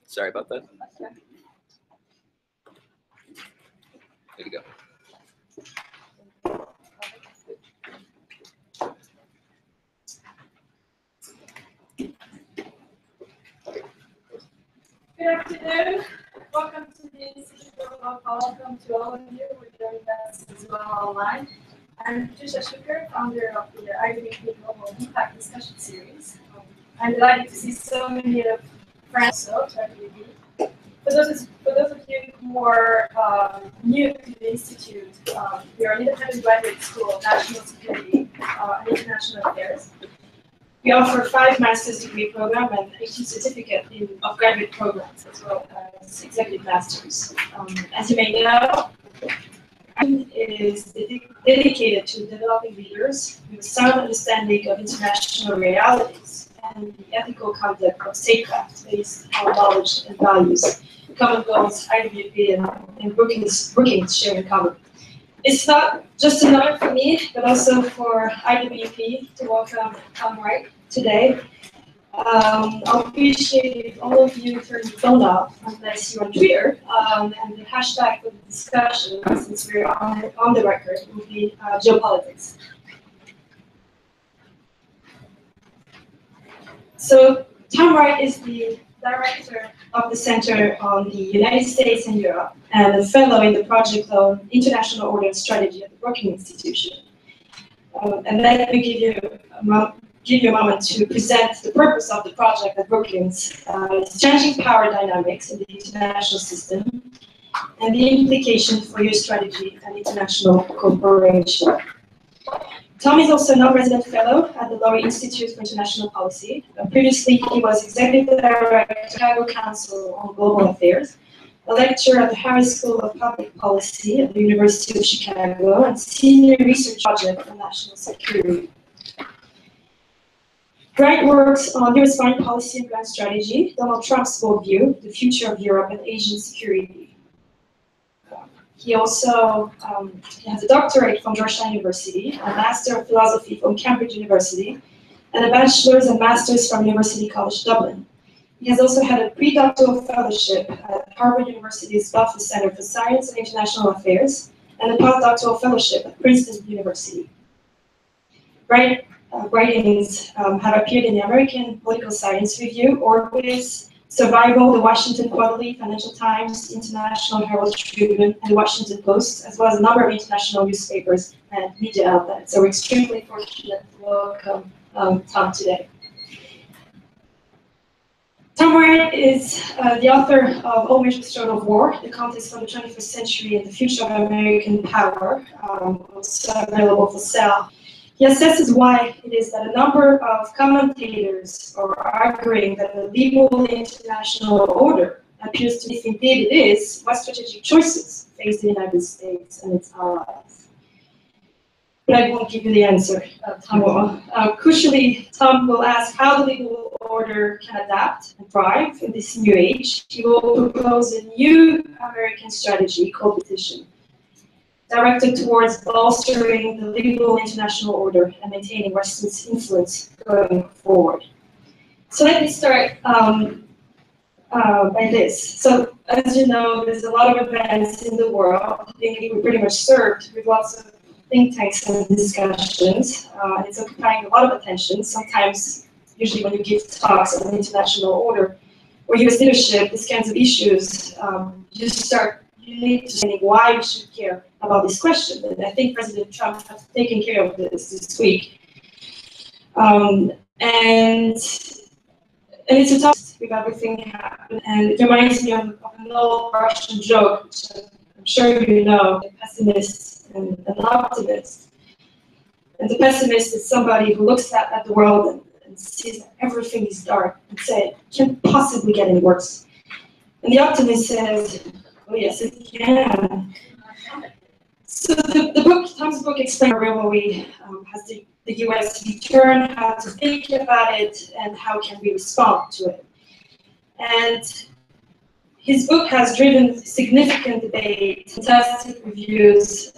Sorry about that. There you go. Good afternoon. Welcome to the Institute of Law. Welcome to all of you who are joining us as well online. I'm Trisha Shuker, founder of the IWP Global Impact Discussion Series. I'm delighted to see so many of friends to IWP. For those of you who are new to the Institute, we are an independent graduate school of national security and international affairs. We offer 5 master's degree program and 18 certificate of graduate programs as well as executive masters. As you may know, it is dedicated to developing leaders with a sound understanding of international realities and the ethical conduct of statecraft based on knowledge and values, common goals IWP and Brookings share in common. It's not just an honor for me, but also for IWP to welcome Tom Wright today. I'll appreciate if all of you turn your phone off unless you're on Twitter, and the hashtag for the discussion, since we're on the record, will be geopolitics. So Tom Wright is the director of the Center on the United States and Europe, and a fellow in the project on International Order and Strategy at the Brookings Institution. And let me give you a moment to present the purpose of the project at Brookings. It's changing power dynamics in the international system and the implications for your strategy and international cooperation. Tom is also a non-resident fellow at the Laurie Institute for International Policy. Previously, he was executive director of the Chicago Council on Global Affairs, a lecturer at the Harris School of Public Policy at the University of Chicago, and senior research project on national security. Wright works on U.S. foreign policy and grand strategy, Donald Trump's worldview, the future of Europe and Asian security. He also has a doctorate from Georgetown University, a Master of Philosophy from Cambridge University, and a bachelor's and master's from University College Dublin. He has also had a pre-doctoral fellowship at Harvard University's Belfer Center for Science and International Affairs, and a postdoctoral fellowship at Princeton University. Wright's writings have appeared in the American Political Science Review, Orbis, Survival, the Washington Quarterly, Financial Times, International Herald Tribune, and the Washington Post, as well as a number of international newspapers and media outlets. So we're extremely fortunate to welcome Tom today. Tom Wright is the author of All Measures Short of War, The Context for the 21st Century and the Future of American Power, also available for sale. He assesses why it is that a number of commentators are arguing that the liberal international order appears to be indeed it is, what strategic choices face the United States and its allies. But I won't give you the answer, Tom will. Crucially, Tom will ask how the legal order can adapt and thrive in this new age. He will propose a new American strategy called Petition, directed towards bolstering the legal international order and maintaining Western's influence going forward. So let me start by this. So as you know, there's a lot of events in the world. We're pretty much served with lots of think tanks and discussions. It's occupying a lot of attention. Sometimes, usually when you give talks on international order or US leadership, these kinds of issues, you you need to understand why we should care about this question. And I think President Trump has taken care of this week. And it's a tough with everything happened, and it reminds me of an old Russian joke, which I'm sure you know, the pessimist and an optimist. And the pessimist is somebody who looks at the world and sees that everything is dark and says, it can't possibly get any worse. And the optimist says, oh yes, it can. So Tom's book explains how we has the US return, how to think about it, and how can we respond to it. And his book has driven significant debate, fantastic reviews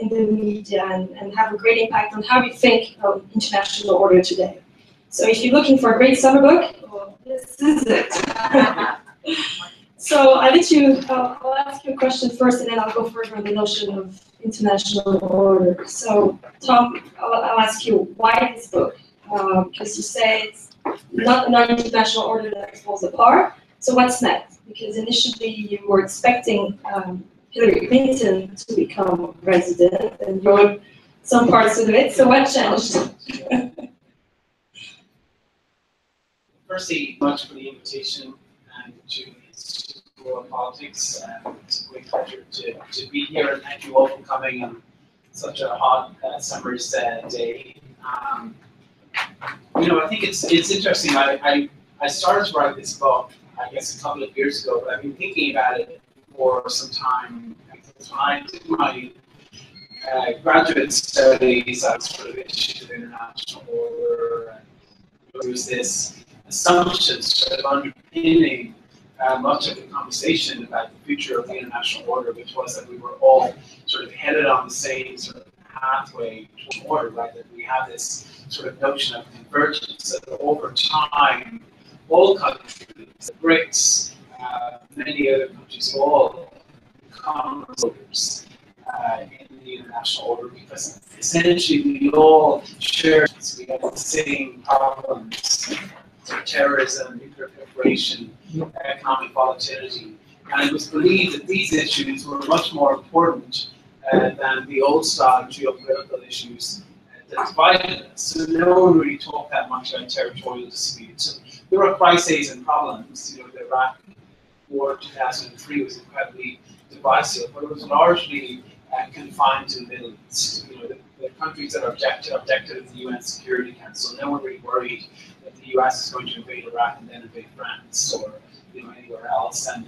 in the media, and have a great impact on how we think of international order today. So if you're looking for a great summer book, well, this is it. So I'll ask you a question first, and then I'll go further on the notion of international order. So Tom, I'll ask you, why this book? Because you say it's not an international order that falls apart. So what's next? Because initially you were expecting Hillary Clinton to become president, and you wrote some parts of it. So what changed? Firstly, much for the invitation and to School of Politics. It's a great pleasure to be here, and thank you all for coming on such a hot summer's day. You know, I think it's interesting. I started to write this book, I guess, a couple of years ago, but I've been thinking about it for some time. When I did my graduate studies, I was sort of interested in international order, and there was this assumption sort of underpinning much of the conversation about the future of the international order, which was that we were all sort of headed on the same sort of pathway toward order, right? That we have this sort of notion of convergence, that over time, all countries, the BRICS, many other countries, all become leaders in the international order, because essentially we all share, we have the same problems: terrorism, nuclear proliferation, economic volatility. And it was believed that these issues were much more important than the old style geopolitical issues that divided us. So no one really talked that much about territorial disputes. So there were crises and problems. You know, the Iraq War of 2003 was incredibly divisive, but it was largely confined to the Middle East. You know, the countries that objected to the UN Security Council. No one really worried that the US is going to invade Iraq and then invade France or anywhere else. And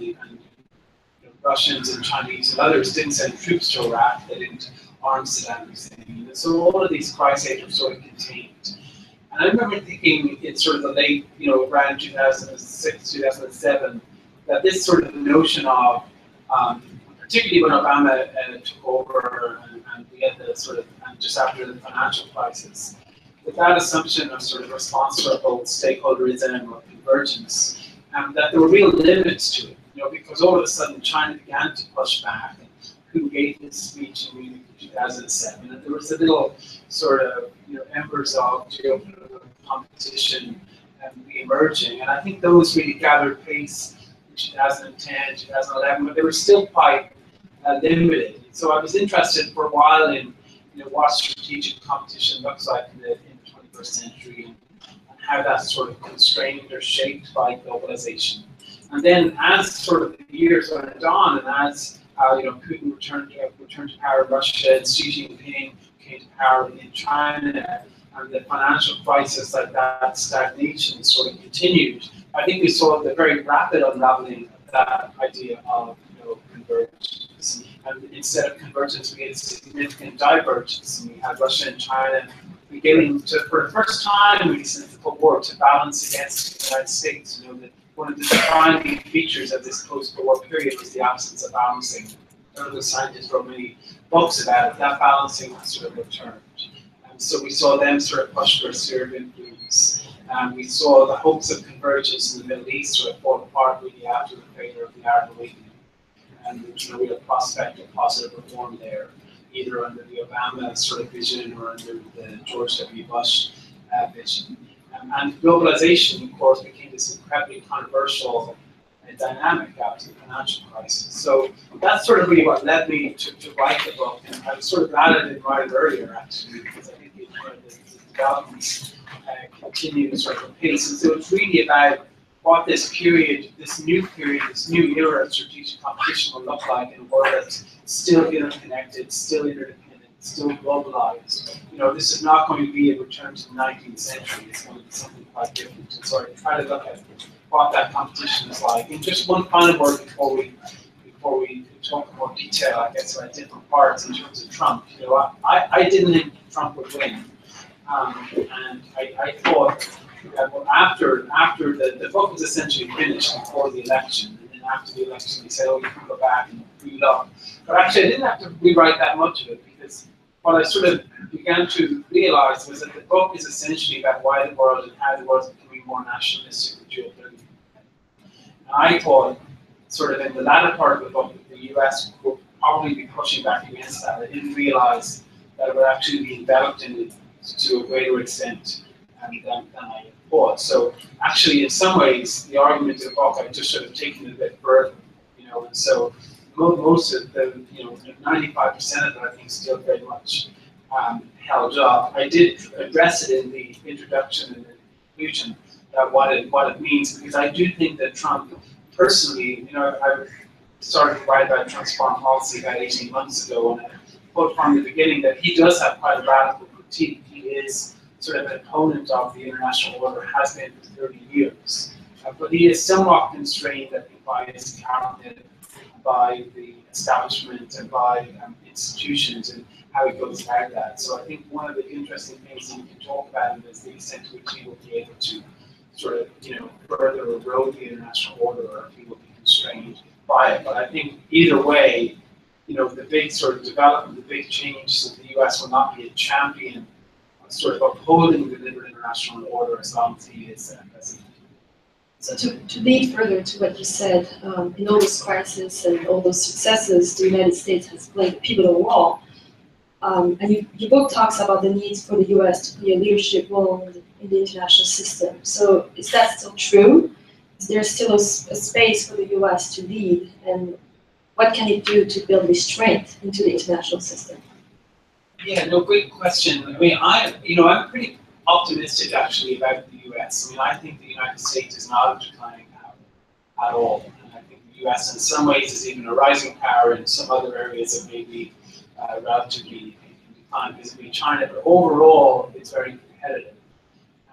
Russians and Chinese and others didn't send troops to Iraq. They didn't arm Saddam Hussein. So all of these crises were sort of contained. And I remember thinking in sort of the late, around 2006, 2007, that this sort of notion of, particularly when Obama took over and we had the sort of, just after the financial crisis, that assumption of sort of responsible stakeholderism or convergence, that there were real limits to it, because all of a sudden China began to push back, and who gave this speech in Munich in 2007, and there was a little sort of, embers of geopolitical competition emerging, and I think those really gathered pace in 2010, 2011, but they were still quite limited. So I was interested for a while in, what strategic competition looks like in the 21st century, and how that's sort of constrained or shaped by globalization. And then as sort of the years went on, and as Putin returned to power in Russia, and Xi Jinping came to power in China, and the financial crisis, like that stagnation sort of continued, I think we saw the very rapid unraveling of that idea of convergence. And instead of convergence, we had significant divergence. And we had Russia and China beginning to, for the first time really since the Cold War, to balance against the United States. One of the defining features of this post-war period was the absence of balancing. The scientists wrote many books about it. That balancing has sort of returned. So we saw them sort of push for a sphere of influence. We saw the hopes of convergence in the Middle East sort of fall apart really after the failure of the Arab awakening. And we had a prospect of positive reform there, either under the Obama sort of vision or under the George W. Bush vision. And globalization, of course, became this incredibly controversial dynamic after the financial crisis. So that's sort of really what led me to write the book, and I was sort of glad I didn't write it earlier, actually, because I think the developments continue to sort of pace. And so it's really about what this period, this new era of strategic competition will look like in a world that's still interconnected, still interdependent, still globalized. You know, this is not going to be a return to the 19th century. It's going to be something quite different. And so I try to look at what that competition is like. And just one final word before we talk in more detail, I guess, about different parts in terms of Trump. You know, I didn't think Trump would win, and I thought that after the book was essentially finished before the election, and then after the election, they said, "Oh, you can go back and read up." But actually, I didn't have to rewrite that much of it, because what I sort of began to realize was that the book is essentially about why the world and how the world is becoming more nationalistic and geopolitical. And I thought, sort of in the latter part of the book, that the US would probably be pushing back against that. I didn't realize that it would actually be enveloped in it to a greater extent than I thought. So actually, in some ways, the argument of the book, I've just sort of taken it a bit further, you know, and so most of the, you know, 95% of it, I think, still very much held up. I did address it in the introduction and the conclusion, what it means, because I do think that Trump, personally, you know, I started to write about Trump's foreign policy about 18 months ago, and I put from the beginning that he does have quite a radical critique. He is sort of an opponent of the international order, has been for 30 years. But he is somewhat constrained, I think, by his cabinet, by the establishment, and by institutions, and how he goes about that. So I think one of the interesting things that we can talk about is the extent to which he will be able to sort of, you know, further erode the international order, or if he will be constrained by it. But I think either way, you know, the big sort of development, the big change, so the US will not be a champion of sort of upholding the liberal international order as long as he is president. So to lead further to what you said, in all this crisis and all those successes, the United States has played a pivotal role. And your book talks about the need for the US to play a leadership role in the international system. So is that still true? Is there still a space for the US to lead? And what can it do to build this strength into the international system? Yeah, no, great question. I mean, I'm pretty optimistic actually about the US. I mean, I think the United States is not a declining power at all. And I think the US in some ways is even a rising power. In some other areas it may be relatively in decline vis-a-vis China, but overall it's very competitive.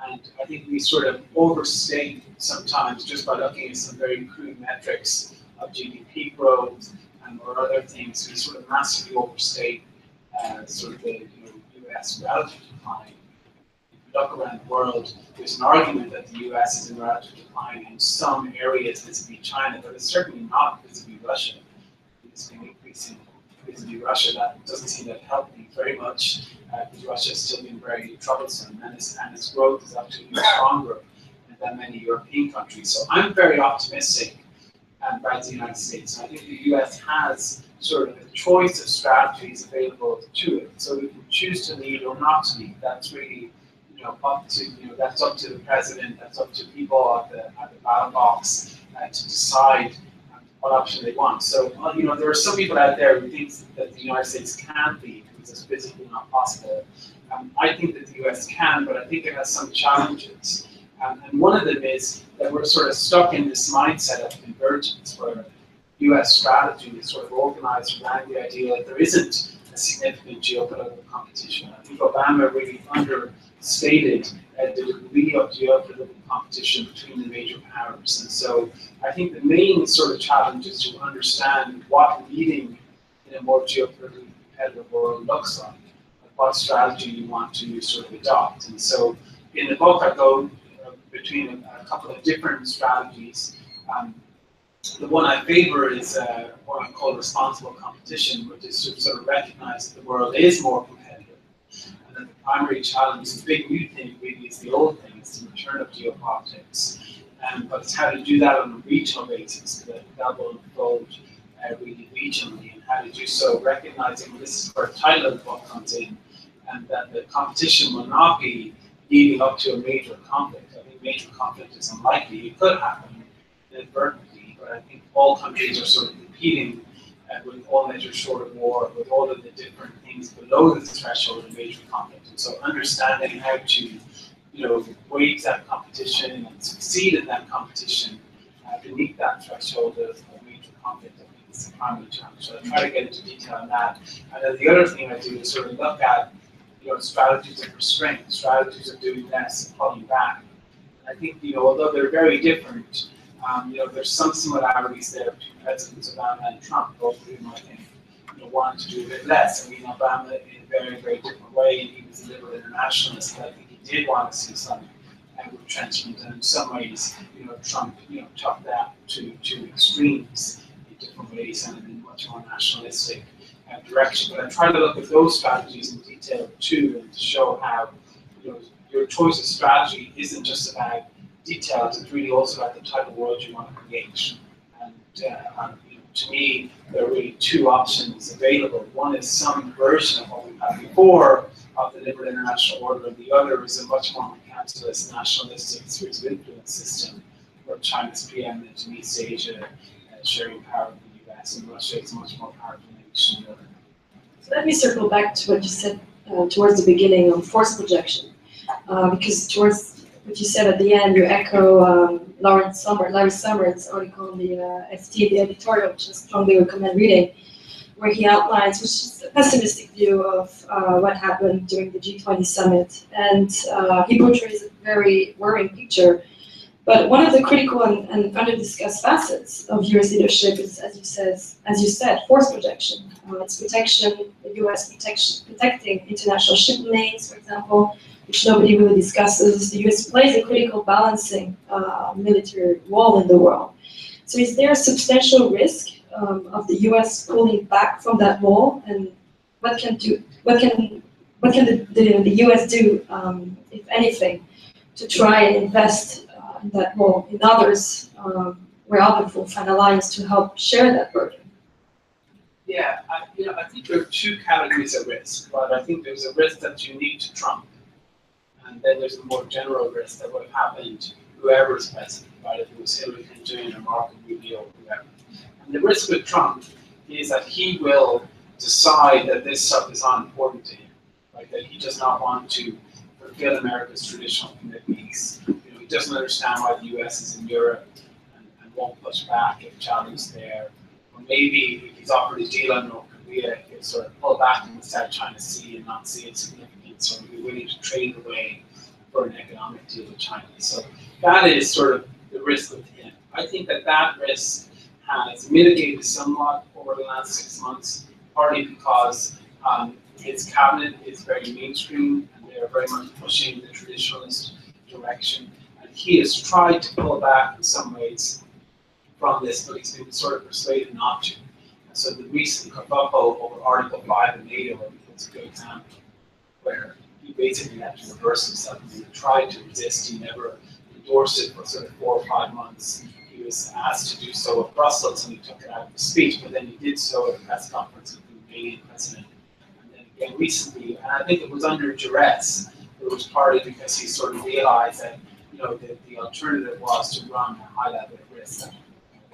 And I think we sort of overstate sometimes, just by looking at some very crude metrics of GDP growth or other things, we sort of massively overstate sort of the US relative decline. If you look around the world, there's an argument that the US is in relative decline in some areas vis-a-vis China, but it's certainly not vis-a-vis Russia. It's been increasing vis-a-vis Russia. That doesn't seem to have helped me very much, because Russia has still been very troublesome, and its growth is actually stronger than many European countries. So I'm very optimistic about the United States. And I think the US has sort of a choice of strategies available to it. So we can choose to lead or not to lead. That's really, up to, that's up to the president, that's up to people at the ballot box to decide what option they want. So, there are some people out there who think that the United States can't lead because it's physically not possible. I think that the US can, but I think it has some challenges. And one of them is that we're sort of stuck in this mindset of convergence, where US strategy is sort of organized around the idea that there isn't a significant geopolitical competition. I think Obama really understated the degree of geopolitical competition between the major powers. And so I think the main sort of challenge is to understand what leading in a more geopolitically competitive world looks like, what strategy you want to sort of adopt. And so in the book, I go between a couple of different strategies. The one I favor is what I call responsible competition, which is to sort of recognize that the world is more competitive, and that the primary challenge, the big new thing really is the old thing, it's the return of geopolitics. But it's how to do that on a regional basis, that will unfold really regionally, and how to do so recognizing, this is where the title of the book comes in, and that the competition will not be leading up to a major conflict. I think major conflict is unlikely. It could happen inadvertently, but I think all countries are sort of competing with all measures short of war, with all of the different things below the threshold of major conflict. And so understanding how to, wage that competition and succeed in that competition beneath that threshold of major conflict, I think is the primary challenge. So I try to get into detail on that. And then the other thing I do is sort of look at, strategies of restraint, strategies of doing less and pulling back. And I think, although they're very different, there's some similarities there between Presidents Obama and Trump, both of whom I think wanted to do a bit less. I mean, Obama in a very, very different way, and he was a liberal internationalist, but I think he did want to see some retrenchment, and in some ways, Trump, took that to extremes in different ways and in a much more nationalistic direction. But I try to look at those strategies in detail too, and to show how, your choice of strategy isn't just about details, it's really also about the type of world you want to create. And to me, there are really two options available. One is some version of what we had before of the liberal international order, and the other is a much more mercantilist, nationalistic spheres of influence system, where China's preeminent in East Asia, sharing power with the US, and Russia is much more powerful nation. So let me circle back to what you said towards the beginning on force projection, because towards what you said at the end, you echo Larry Summers' article on the FT, the editorial, which I strongly recommend reading, where he outlines, which is a pessimistic view of what happened during the G20 summit. And he portrays a very worrying picture. But one of the critical and under-discussed facets of US leadership is, as you said, force projection. It's protection, the US protecting international shipping lanes, for example, which nobody really discusses. The US plays a critical balancing military role in the world. So is there a substantial risk of the US pulling back from that role, and what can the US do, if anything, to try and invest in that role in others, where others will find alliance to help share that burden? Yeah, I think there are two categories of risk, but I think there's a risk that's unique to Trump, and then there's a more general risk that would have happened whoever is president, right? If it was Hillary Clinton or Marco Rubio or whoever. And the risk with Trump is that he will decide that this stuff is unimportant to him, right? That he does not want to fulfill America's traditional commitments. He doesn't understand why the US is in Europe and won't push back if challenged there. Or maybe if he's offered a deal on North Korea, he'll sort of pull back from the South China Sea and not see its significance, or be willing to trade away for an economic deal with China. So that is sort of the risk with him. I think that risk has mitigated somewhat over the last 6 months, partly because his cabinet is very mainstream and they are very much pushing the traditionalist direction. And he has tried to pull back in some ways from this, but he's been sort of persuaded not to. And so the recent kerfuffle over Article 5 in NATO is a good example, where he basically had to reverse himself. He tried to resist, he never endorsed it for sort of 4 or 5 months. He was asked to do so at Brussels and he took it out of the speech, but then he did so at a press conference with the Romanian president. And then again recently, and I think it was under duress. It was partly because he sort of realized that the alternative was to run a high level of risk that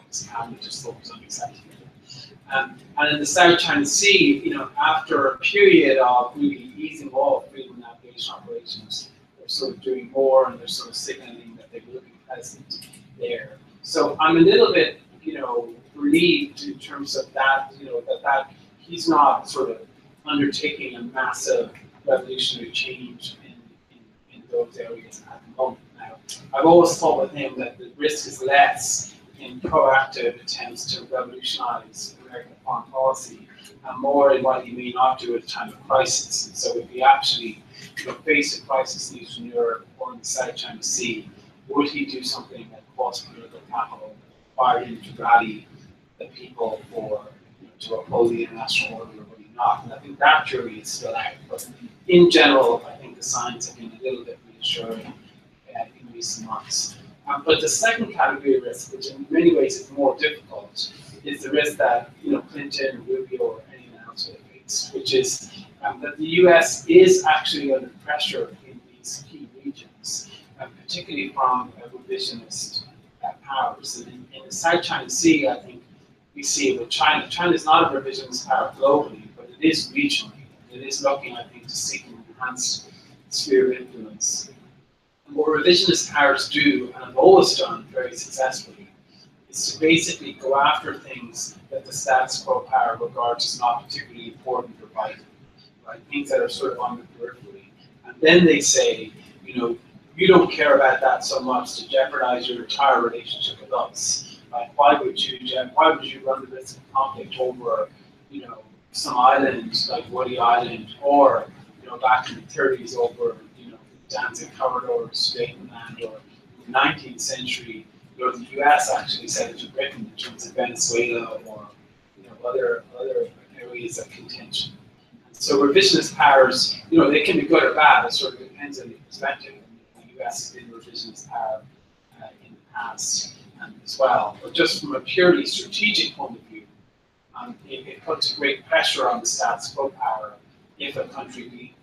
his cabinet just thought was unacceptable. And in the South China Sea, after a period of really easing off freedom navigation operations, they're sort of doing more and they're sort of signaling that they will be present there. So I'm a little bit, relieved in terms of that, that he's not sort of undertaking a massive revolutionary change in those areas at the moment. Now, I've always thought with him that the risk is less in proactive attempts to revolutionize American foreign policy and more in what he may not do at a time of crisis. And so if he actually faced a crisis in Eastern Europe or in the South China Sea, would he do something that cost political capital, required him to rally the people to oppose the international order, or would he not? And I think that jury is still out. But in general, I think the signs have been a little bit reassuring in recent months. But the second category of risk, which in many ways is more difficult, is the risk that Clinton, Rubio, or anyone else would face, which is that the US is actually under pressure in these key regions, particularly from a revisionist powers. And in the South China Sea, I think we see with China. China is not a revisionist power globally, but it is regionally. It is looking, I think, to seek an enhanced sphere of influence. And what revisionist powers do, and have always done very successfully, is to basically go after things that the status quo power regards as not particularly important or vital, right? Things that are sort of on the periphery. And then they say, you know, you don't care about that so much to jeopardize your entire relationship with us. Like, why would you run the risk of conflict over, you know, some island like Woody Island, or, you know, back in the 30s over, you know, Danzig Corridor or Sudetenland, or in the 19th century, you know, the US actually said it to Britain in terms of Venezuela or, you know, other areas of contention. And so revisionist powers, you know, they can be good or bad. It sort of depends on the perspective. The US has been a revisionist power in the past as well. But just from a purely strategic point of view, it puts great pressure on the status quo power if a country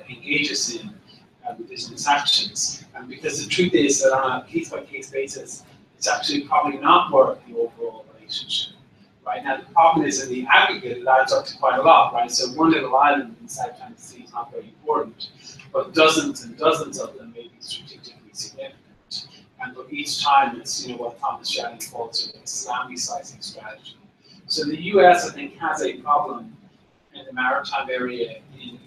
engages in revisionist actions. And because the truth is that on a case-by-case basis, it's actually probably not worth the overall relationship. Right now, the problem is in the aggregate, it adds up to quite a lot, right? So one little island in the South China Sea is not very important, but dozens and dozens of them may be strategically significant. And each time it's, you know, what Thomas Schelling calls sort of a salami-slicing strategy. So the US, I think, has a problem in the maritime area in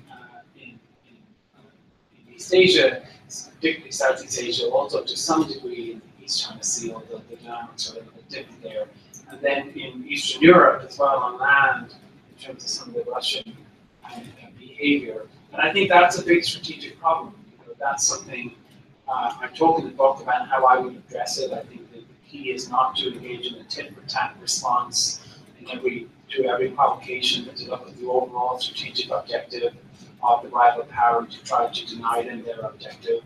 East Asia, particularly Southeast Asia, also to some degree in the East China Sea, although the dynamics are a little bit different there. And then in Eastern Europe as well on land, in terms of some of the Russian behavior. And I think that's a big strategic problem. You know, that's something I talk in the book about how I would address it. I think that the key is not to engage in a tit-for-tat response to every provocation, but to look at the overall strategic objective of the rival power to try to deny them their objective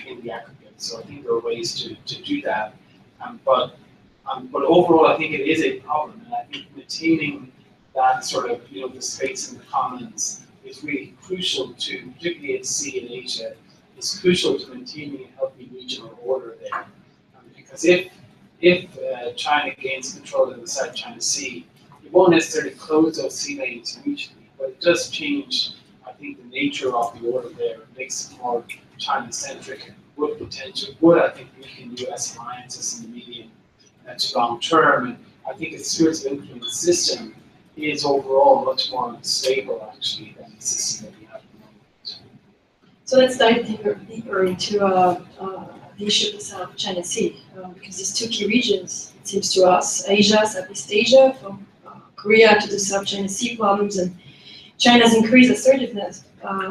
in the aggregate. So I think there are ways to do that. But overall, I think it is a problem, and I think maintaining that sort of, you know, the space in the commons is really crucial to, particularly at sea in Asia, it's crucial to maintaining a healthy regional order there. Because if China gains control of the South China Sea, it won't necessarily close those sea lanes regionally, but it does change, I think, the nature of the order there. It makes it more China-centric, would I think weaken US alliances in the medium to long term. And I think its spheres of influence system is overall much more unstable, actually, than the system that we have at the moment. So let's dive deeper into the issue of the South China Sea, because these two key regions, it seems to us, Asia, Southeast Asia, from Korea to the South China Sea problems, and China's increased assertiveness,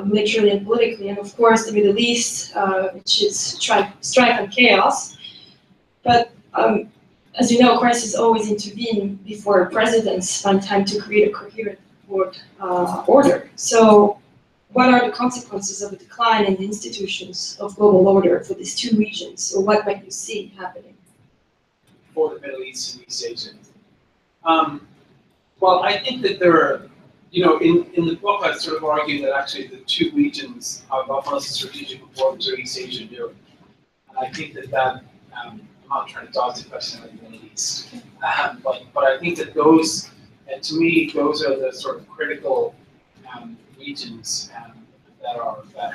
militarily and politically, and of course the Middle East, which is strife and chaos. But as you know, crises always intervene before presidents find time to create a coherent order. So what are the consequences of a decline in the institutions of global order for these two regions? Or what might you see happening? For the Middle East and East Asia. Well, I think that there are, you know, in the book I sort of argue that actually the two regions of most strategic importance are East Asia and Europe. And I think that I'm not trying to dodge the question of the Middle East, but I think that those, to me, those are the sort of critical regions that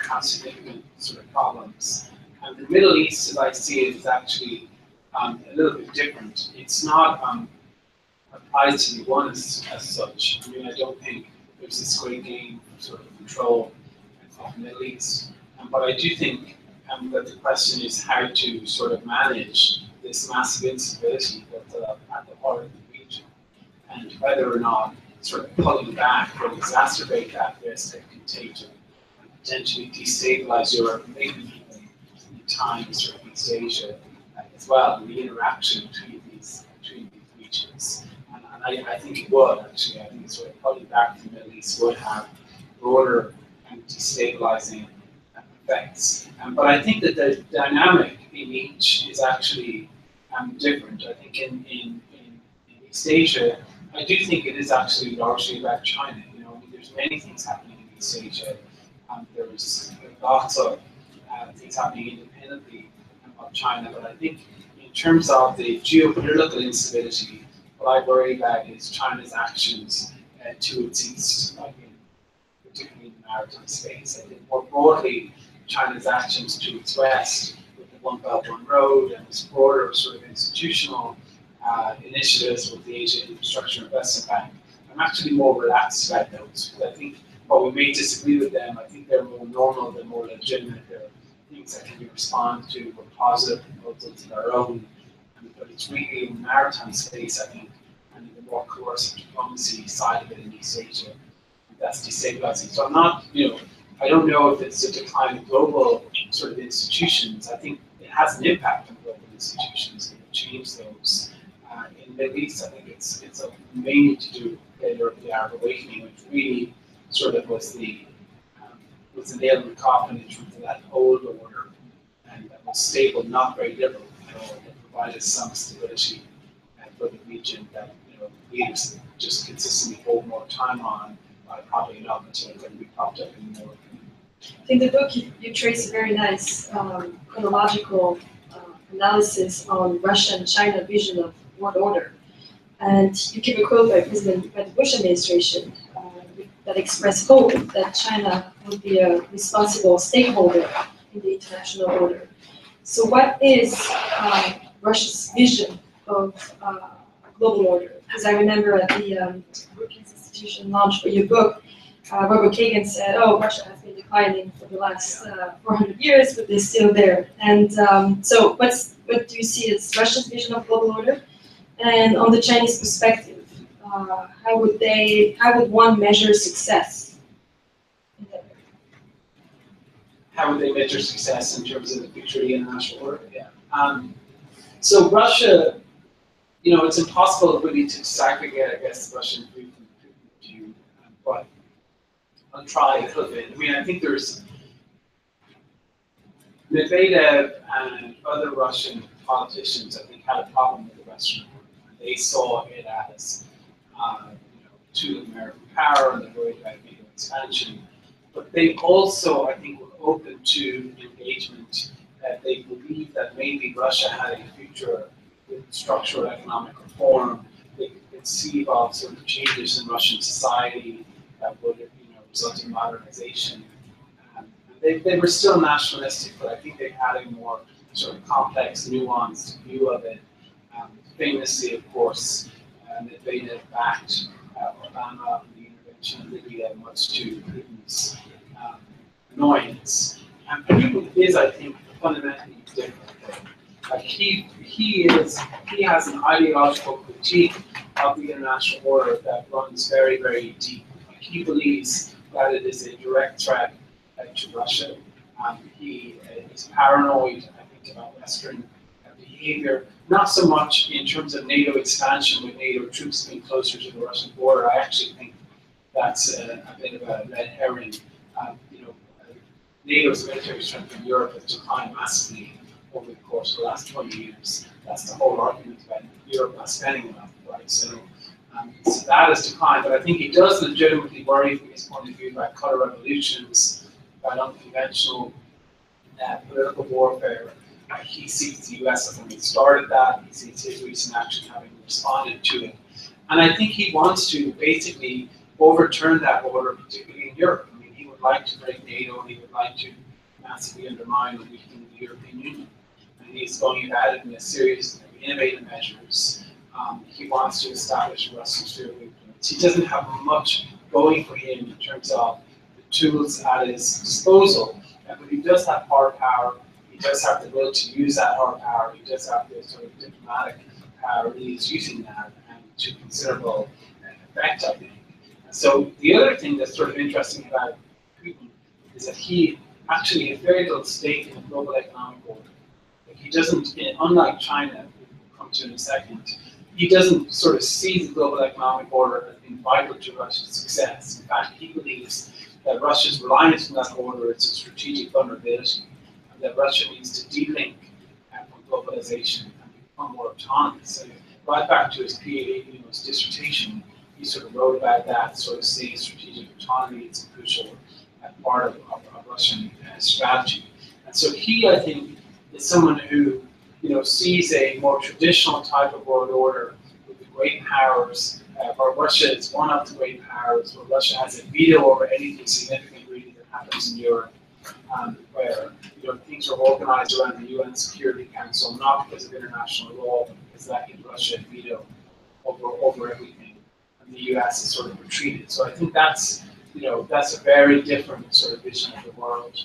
have significant sort of problems. And the Middle East, as I see it, is actually a little bit different. It's not applied to the one as such. I mean, I don't think there's this great game of sort of control of the Middle East. But I do think that the question is how to sort of manage this massive instability that's at the heart of the region, and whether or not sort of pulling back will exacerbate that risk of contagion and potentially destabilize Europe, maybe even in time sort of East Asia as well, and the interaction between these regions. And I think it would actually. I think sort of pulling back the Middle East would have broader and destabilizing effects. But I think that the dynamic in each is actually different. I think in East Asia, I do think it is actually largely about China. You know, I mean, there's many things happening in East Asia. There's lots of things happening independently of China, but I think in in terms of the geopolitical instability, what I worry about is China's actions to its east, like particularly in the maritime space. I think more broadly, China's actions to its west, with the One Belt, One Road, and this broader sort of institutional initiatives with the Asia Infrastructure Investment Bank. I'm actually more relaxed about those, because I think while we may disagree with them, I think they're more normal, they're more legitimate, they're things that can be responded to with positive proposals of our own. But it's really in the maritime space, I think, and the more coercive diplomacy side of it in East Asia, that's destabilizing. So I'm not, I don't know if it's a decline of global sort of institutions. I think it has an impact on global institutions. It will change those. In the Middle East, I think it's mainly to do with the Arab awakening, which really sort of was the nail in the coffin in terms of that old order, and that was stable, not very liberal at all. It provided some stability for the region that leaders just consistently hold more time on by propping it up until it couldn't be propped up anymore. In the book, you trace a very nice chronological analysis on Russia and China vision of world order. And you give a quote by the Bush administration that expressed hope that China would be a responsible stakeholder in the international order. So what is Russia's vision of global order? Because I remember at the Brookings Institution launch for your book, Robert Kagan said, oh, Russia has been declining for the last 400 years, but they're still there. And so what do you see as Russia's vision of global order? And on the Chinese perspective, how would one measure success? How would they measure success in terms of the future of the international order? Yeah. So Russia, it's impossible really to disaggregate, I guess, the Russian view from the Putin view, but I'll try a little bit. I mean, I think there's Medvedev and other Russian politicians, I think, had a problem with the Western order. They saw it as tool of American power, and they're worried about NATO expansion. But they also, I think, were open to engagement. They believed that maybe Russia had a future with structural economic reform. They could conceive of sort of changes in Russian society that would, result in modernization. They were still nationalistic, but I think they had a more sort of complex, nuanced view of it. Famously, of course, Medvedev backed Obama in the intervention in Libya, much to Putin's annoyance. And Putin is, I think, fundamentally different. He has an ideological critique of the international order that runs very, very deep. He believes that it is a direct threat to Russia. He is paranoid, I think, about Western behavior, not so much in terms of NATO expansion with NATO troops being closer to the Russian border. I actually think that's a bit of a red herring. NATO's military strength in Europe has declined massively over the course of the last 20 years. That's the whole argument about Europe not spending enough, right? So that has declined, but I think he does legitimately worry from his point of view about color revolutions, about unconventional political warfare. He sees the US as having started that. He sees his recent action having responded to it. And I think he wants to basically overturn that order, particularly in Europe. I mean, he would like to break NATO, and he would like to massively undermine and weaken the European Union. And he's going about it in a series of innovative measures. He wants to establish a Russian sphere of influence. He doesn't have much going for him in terms of the tools at his disposal, but he does have hard power. He does have the will to use that hard power. He does have the sort of diplomatic power. He is using that and to considerable effect, I think. And so the other thing that's sort of interesting about Putin is that he actually has very little stake in the global economic order. Like he doesn't, unlike China, we'll come to in a second, he doesn't sort of see the global economic order as being vital to Russia's success. In fact, he believes that Russia's reliance on that order is a strategic vulnerability, and that Russia needs to de-link from globalization and become more autonomous. So right back to his PhD, his dissertation, he sort of wrote about that, sort of saying strategic autonomy is a crucial part of Russian strategy. And so he, I think, is someone who sees a more traditional type of world order with the great powers, where Russia is one of the great powers, where Russia has a veto over anything significant really that happens in Europe, where things are organized around the UN Security Council, not because of international law, but because that gives Russia a veto over everything, and the US is sort of retreated. So I think that's a very different sort of vision of the world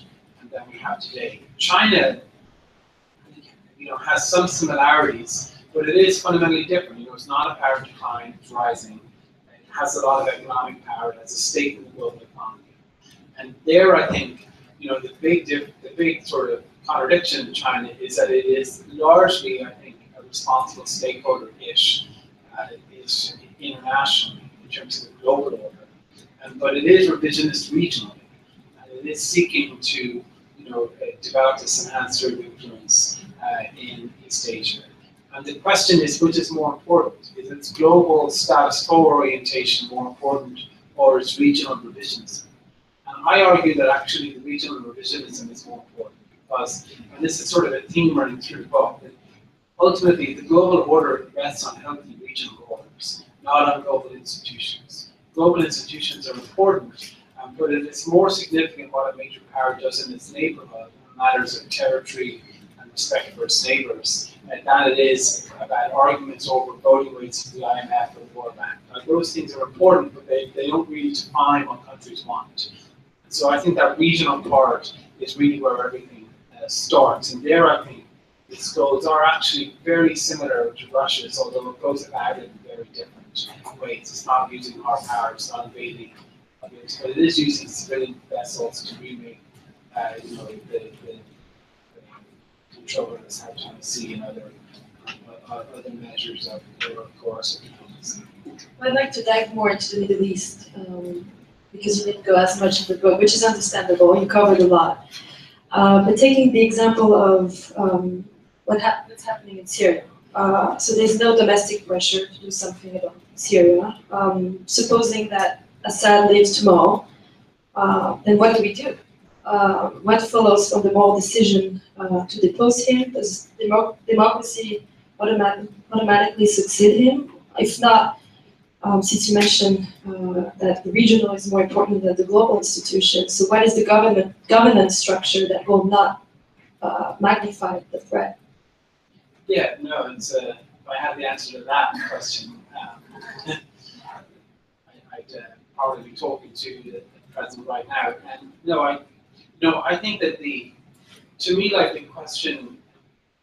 than we have today. China, has some similarities, but it is fundamentally different. It's not a power decline; it's rising. It has a lot of economic power. It has a stake in the global economy, and there, I think, the big sort of contradiction in China is that it is largely, I think, a responsible stakeholder-ish, is internationally in terms of the global order, but it is revisionist regionally, and it is seeking to, develop this enhanced sphere of influence in East Asia. And the question is, which is more important? Is its global status quo orientation more important, or its regional revisionism? And I argue that actually the regional revisionism is more important because, and this is sort of a theme running through the book, that ultimately the global order rests on healthy regional orders, not on global institutions. Global institutions are important, but it is more significant what a major power does in its neighborhood in matters of territory and respect for its neighbors, than it is about arguments over voting rates of the IMF or the World Bank. Now, those things are important, but they don't really define what countries want. So I think that regional part is really where everything starts. And there, I think, its goals are actually very similar to Russia's, although it goes about it in very different ways. It's not using hard power, it's not invading, but it is using civilian vessels to remake, the control of the South China Sea and other measures of coercive diplomacy. I'd like to dive more into the Middle East. Because you didn't go as much in the book, which is understandable. You covered a lot. But taking the example of what's happening in Syria. So there's no domestic pressure to do something about Syria. Supposing that Assad leaves tomorrow, then what do we do? What follows from the moral decision to depose him? Does democracy automatically succeed him? If not, since you mentioned that the regional is more important than the global institution, so what is the governance structure that will not magnify the threat? Yeah, no, it's if I had the answer to that question, I'd probably be talking to the president right now. And I think that to me, like the question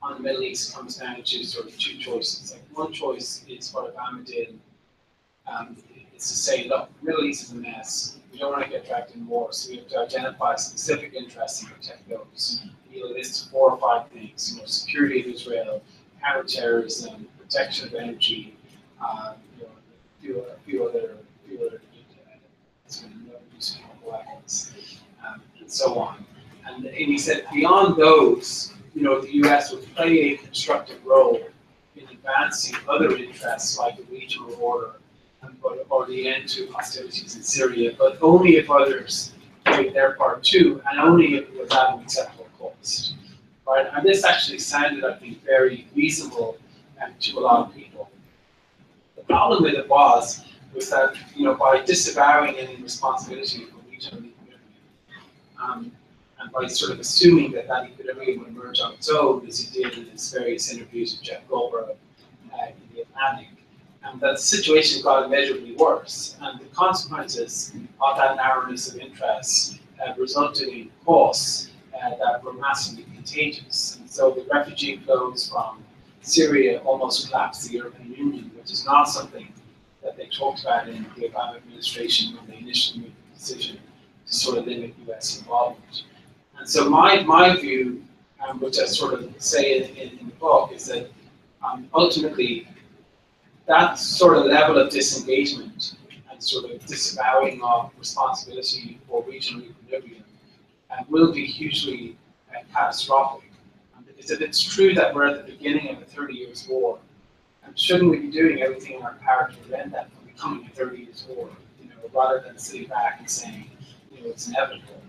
on the Middle East comes down to sort of two choices. Like one choice is what Obama did. It's to say, look, the Middle East is a mess. We don't want to get dragged in war, so we have to identify specific interests and protect those. He'll list 4 or 5 things: security of Israel, counterterrorism, protection of energy, a few other use of chemical weapons, and so on. And he said, beyond those, the U.S. would play a constructive role in advancing other interests like the regional order or the end to hostilities in Syria, but only if others played their part too, and only if it was at an acceptable cost. Right? And this actually sounded, I think, very reasonable to a lot of people. The problem with it was that, by disavowing any responsibility for regional equilibrium, and by sort of assuming that equilibrium would emerge on its own, as he did in his various interviews with Jeff Goldberg in the Atlantic, that the situation got immeasurably worse, and the consequences of that narrowness of interest resulted in costs that were massively contagious. And so the refugee flows from Syria almost collapsed the European Union, which is not something that they talked about in the Obama administration when they initially made the decision to sort of limit US involvement. And so my view, which I sort of say in the book, is that ultimately that sort of level of disengagement and sort of disavowing of responsibility for regional equilibrium will be hugely catastrophic. Because if it's true that we're at the beginning of a 30 years war, shouldn't we be doing everything in our power to prevent that from becoming a 30 years war, rather than sitting back and saying, it's inevitable.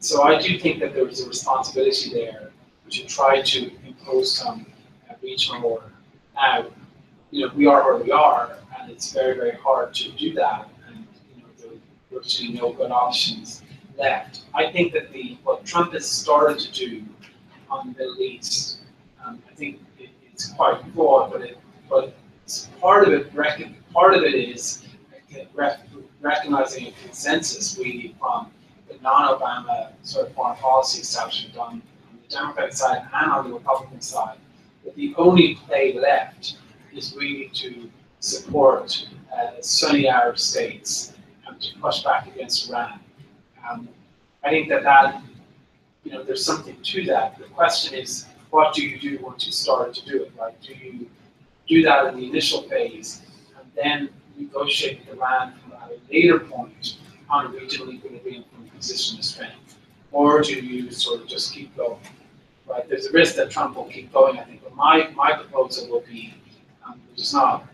So I do think that there is a responsibility there to try to impose some regional order. Now, we are where we are, and it's very, very hard to do that, and there are virtually no good options left. I think that what Trump has started to do on the Middle East, I think it's quite flawed, but part of it is recognizing a consensus really from the non-Obama sort of foreign policy establishment on the Democratic side and on the Republican side, that the only play left is really to support Sunni Arab states and to push back against Iran. I think that there's something to that. The question is, what do you do once you start to do it? Right? Do you do that in the initial phase and then negotiate with Iran at a later point on a regional equilibrium from a position of strength, or do you sort of just keep going? Right? There's a risk that Trump will keep going, I think. But my proposal would be, which is not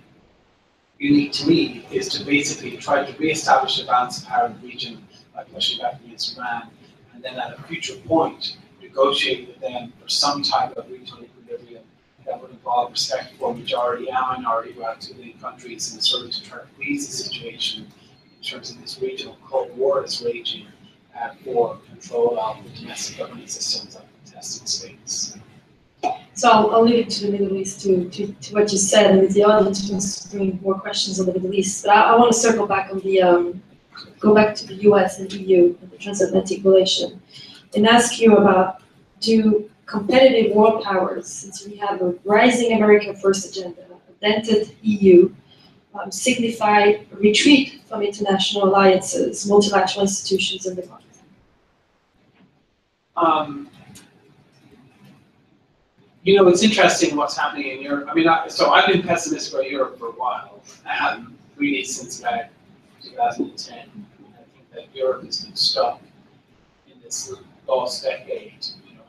unique to me, is to basically try to reestablish a balance of power in the region by pushing back against Iran, and then at a future point negotiate with them for some type of regional equilibrium that would involve respect for majority and minority rights within countries, and sort of to try to freeze the situation in terms of this regional Cold War that's raging for control of the domestic governance systems of contested states. So I'll leave it to the Middle East to what you said, and if the audience wants to bring more questions on the Middle East. But I want to circle back on go back to the US and EU and the transatlantic relation, and ask you about, do competitive world powers, since we have a rising America First agenda, a dented EU, signify a retreat from international alliances, multilateral institutions, and democracy? It's interesting what's happening in Europe. I mean, so I've been pessimistic about Europe for a while, really since about 2010. I think that Europe has been stuck in this lost decade,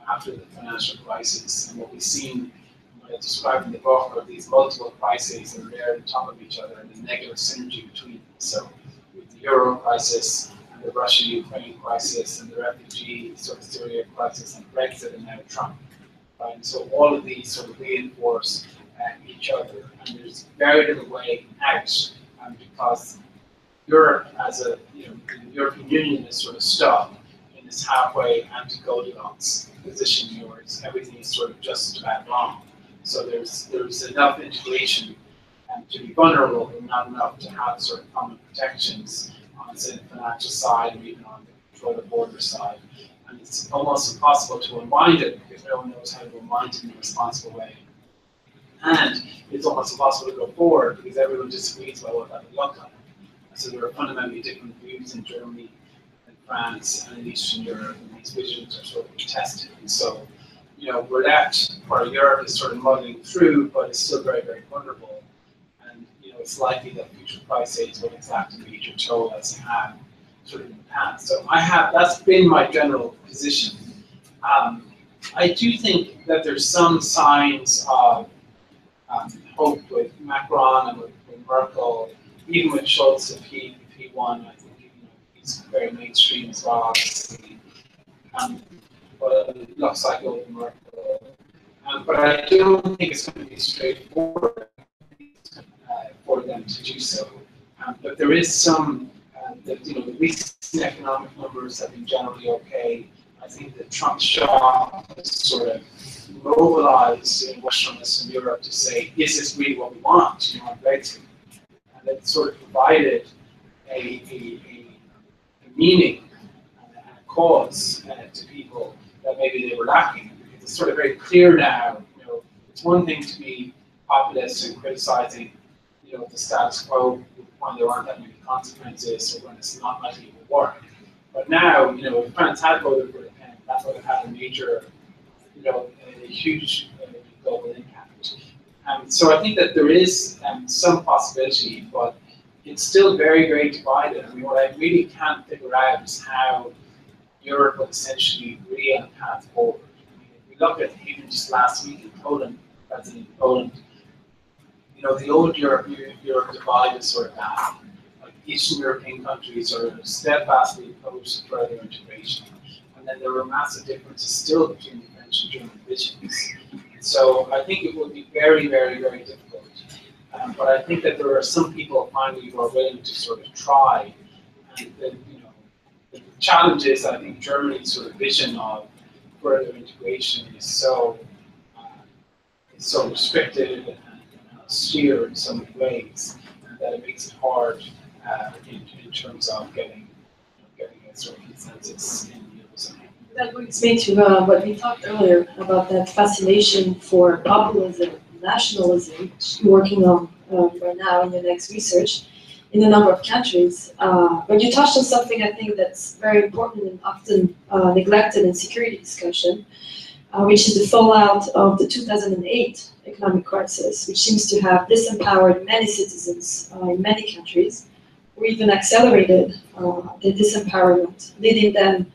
after the financial crisis, and what we've seen, what I described in the book, are these multiple crises that are there on top of each other, and the negative synergy between them. So, with the Euro crisis, and the Russia-Ukraine crisis, and the refugee sort of Syria crisis, and Brexit, and now Trump. Right? And so all of these sort of reinforce each other, and there's very little way out, because Europe, as the European Union, is sort of stuck in this halfway anti-Goldilocks position where everything is sort of just about wrong. So there's enough integration to be vulnerable, but not enough to have sort of common protections on, say, the financial side or even on the control of border side. And it's almost impossible to unwind it because no one knows how to unwind it in a responsible way. And it's almost impossible to go forward because everyone disagrees about what that would look like. So there are fundamentally different views in Germany and France and in Eastern Europe, and these visions are sort of contested. And so, we're left where Europe is sort of muddling through, but it's still very, very vulnerable. And, it's likely that future crises will exact a major toll as they have sort of in the past. So that's been my general position. I do think that there's some signs of hope with Macron and with Merkel, even with Scholz, if he won. I think he's very mainstream as well, obviously. But it looks like with Merkel. But I don't think it's going to be straightforward for them to do so. But there is some, the recent economic numbers have been generally okay. I think the Trump shock has sort of mobilized Westernness in Europe to say, is this really what we want, on Brexit? And it sort of provided a meaning and a cause to people that maybe they were lacking. Because it's sort of very clear now, it's one thing to be populist and criticizing, the status quo when there aren't that many consequences or when it's not likely to work. But now, if France had voted for Le Pen, that would have had a major, a huge global impact. So I think that there is some possibility, but it's still very, very divided. I mean, what I really can't figure out is how Europe will essentially agree on a path forward. I mean, if we look at even just last week in Poland, President of Poland, the old Europe divide is sort of that. Like Eastern European countries are steadfastly opposed to further integration. And then there were massive differences still between the French and German visions. So I think it would be very, very, very difficult. But I think that there are some people finally who are willing to sort of try. And then, the challenge is, I think, Germany's sort of vision of further integration is so restricted and austere in so many ways that it makes it hard in terms of getting a sort of consensus in the Eurozone. That brings me to what we talked earlier about that fascination for populism, nationalism, which you're working on right now in your next research in a number of countries. But you touched on something I think that's very important and often neglected in security discussion, which is the fallout of the 2008 economic crisis, which seems to have disempowered many citizens in many countries, or even accelerated the disempowerment, leading them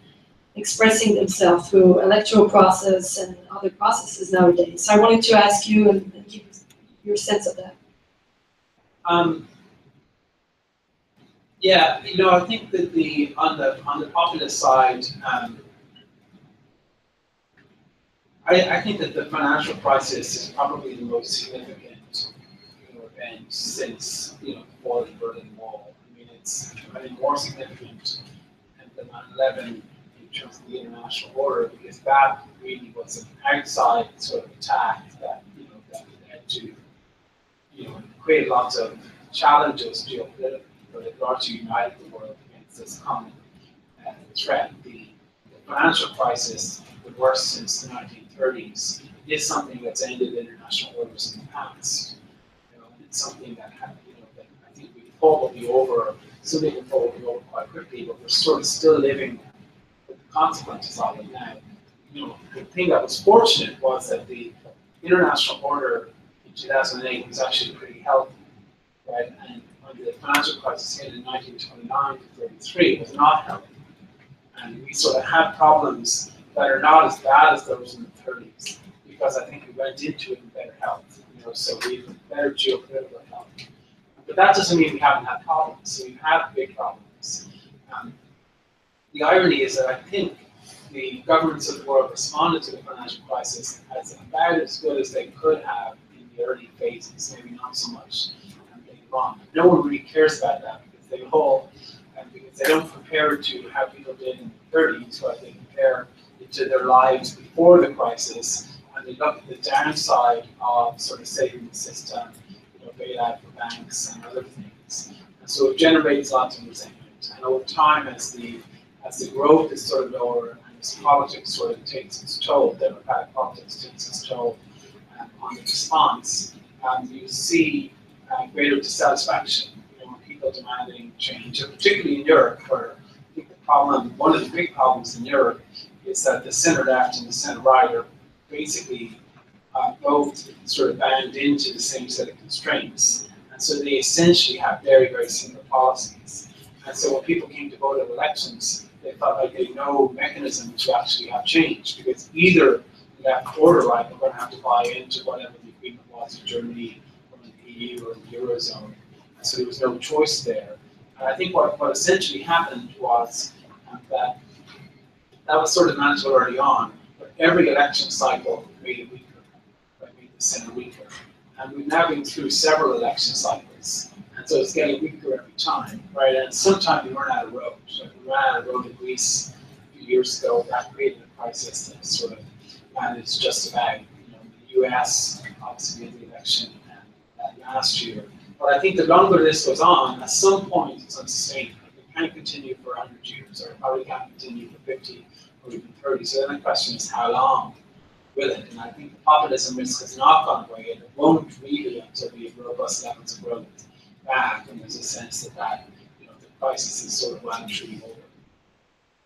expressing themselves through electoral process and other processes nowadays. So I wanted to ask you and give your sense of that. Yeah, I think that on the populist side, I think that the financial crisis is probably the most significant event since the fall of the Berlin Wall. I mean, it's more significant than 9/11 in terms of the international order, because that really was an outside sort of attack that led to create lots of challenges geopolitically, but it largely united the world against this common threat. The financial crisis, the worst since the 1930s, is something that's ended international orders in the past. And it's something that that I think we thought will be over. Some people thought would be over quite quickly, but we're sort of still living with the consequences of it now. The thing that was fortunate was that the international order in 2008 was actually pretty healthy, right? And when the financial crisis hit in 1929 to 33, it was not healthy. And we sort of had problems that are not as bad as those in the 30s, because I think we went into it in better health. So we have better geopolitical health. But that doesn't mean we haven't had problems. So we've had big problems. The irony is that I think the governments of the world responded to the financial crisis as about as good as they could have in the early phases, maybe not so much later on. No one really cares about that, because they don't compare it to how people did in the 30s, right? They compare it to their lives before the crisis, and they look at the downside of sort of saving the system, bailout for banks and other things. And so it generates lots of resentment. And over time, as the growth is sort of lower and as politics sort of takes its toll, democratic politics takes its toll on the response, you see greater dissatisfaction. People demanding change, and particularly in Europe, where I think one of the big problems in Europe is that the center left and the center right are basically both sort of bound into the same set of constraints, and so they essentially have very, very similar policies. And so when people came to vote at elections, they felt like they had no mechanism to actually have change, because either left or the right were going to have to buy into whatever the agreement was in Germany or in the EU or in the Eurozone. So there was no choice there. And I think what essentially happened was that was sort of managed early on, but every election cycle made it weaker, made the center weaker. And we've now been through several election cycles, and so it's getting weaker every time, right? And sometimes we run out of road. So we ran out of road in Greece a few years ago. That created a crisis that sort of managed just about. The US obviously did the election last year. But I think the longer this goes on, at some point it's unsustainable. It can't continue for 100 years, or it probably can't continue for 50 or even 30. So then the question is, how long will it? And I think the populism risk has not gone away, and it won't really until we have robust levels of growth back, and there's a sense that the crisis is sort of well and truly over.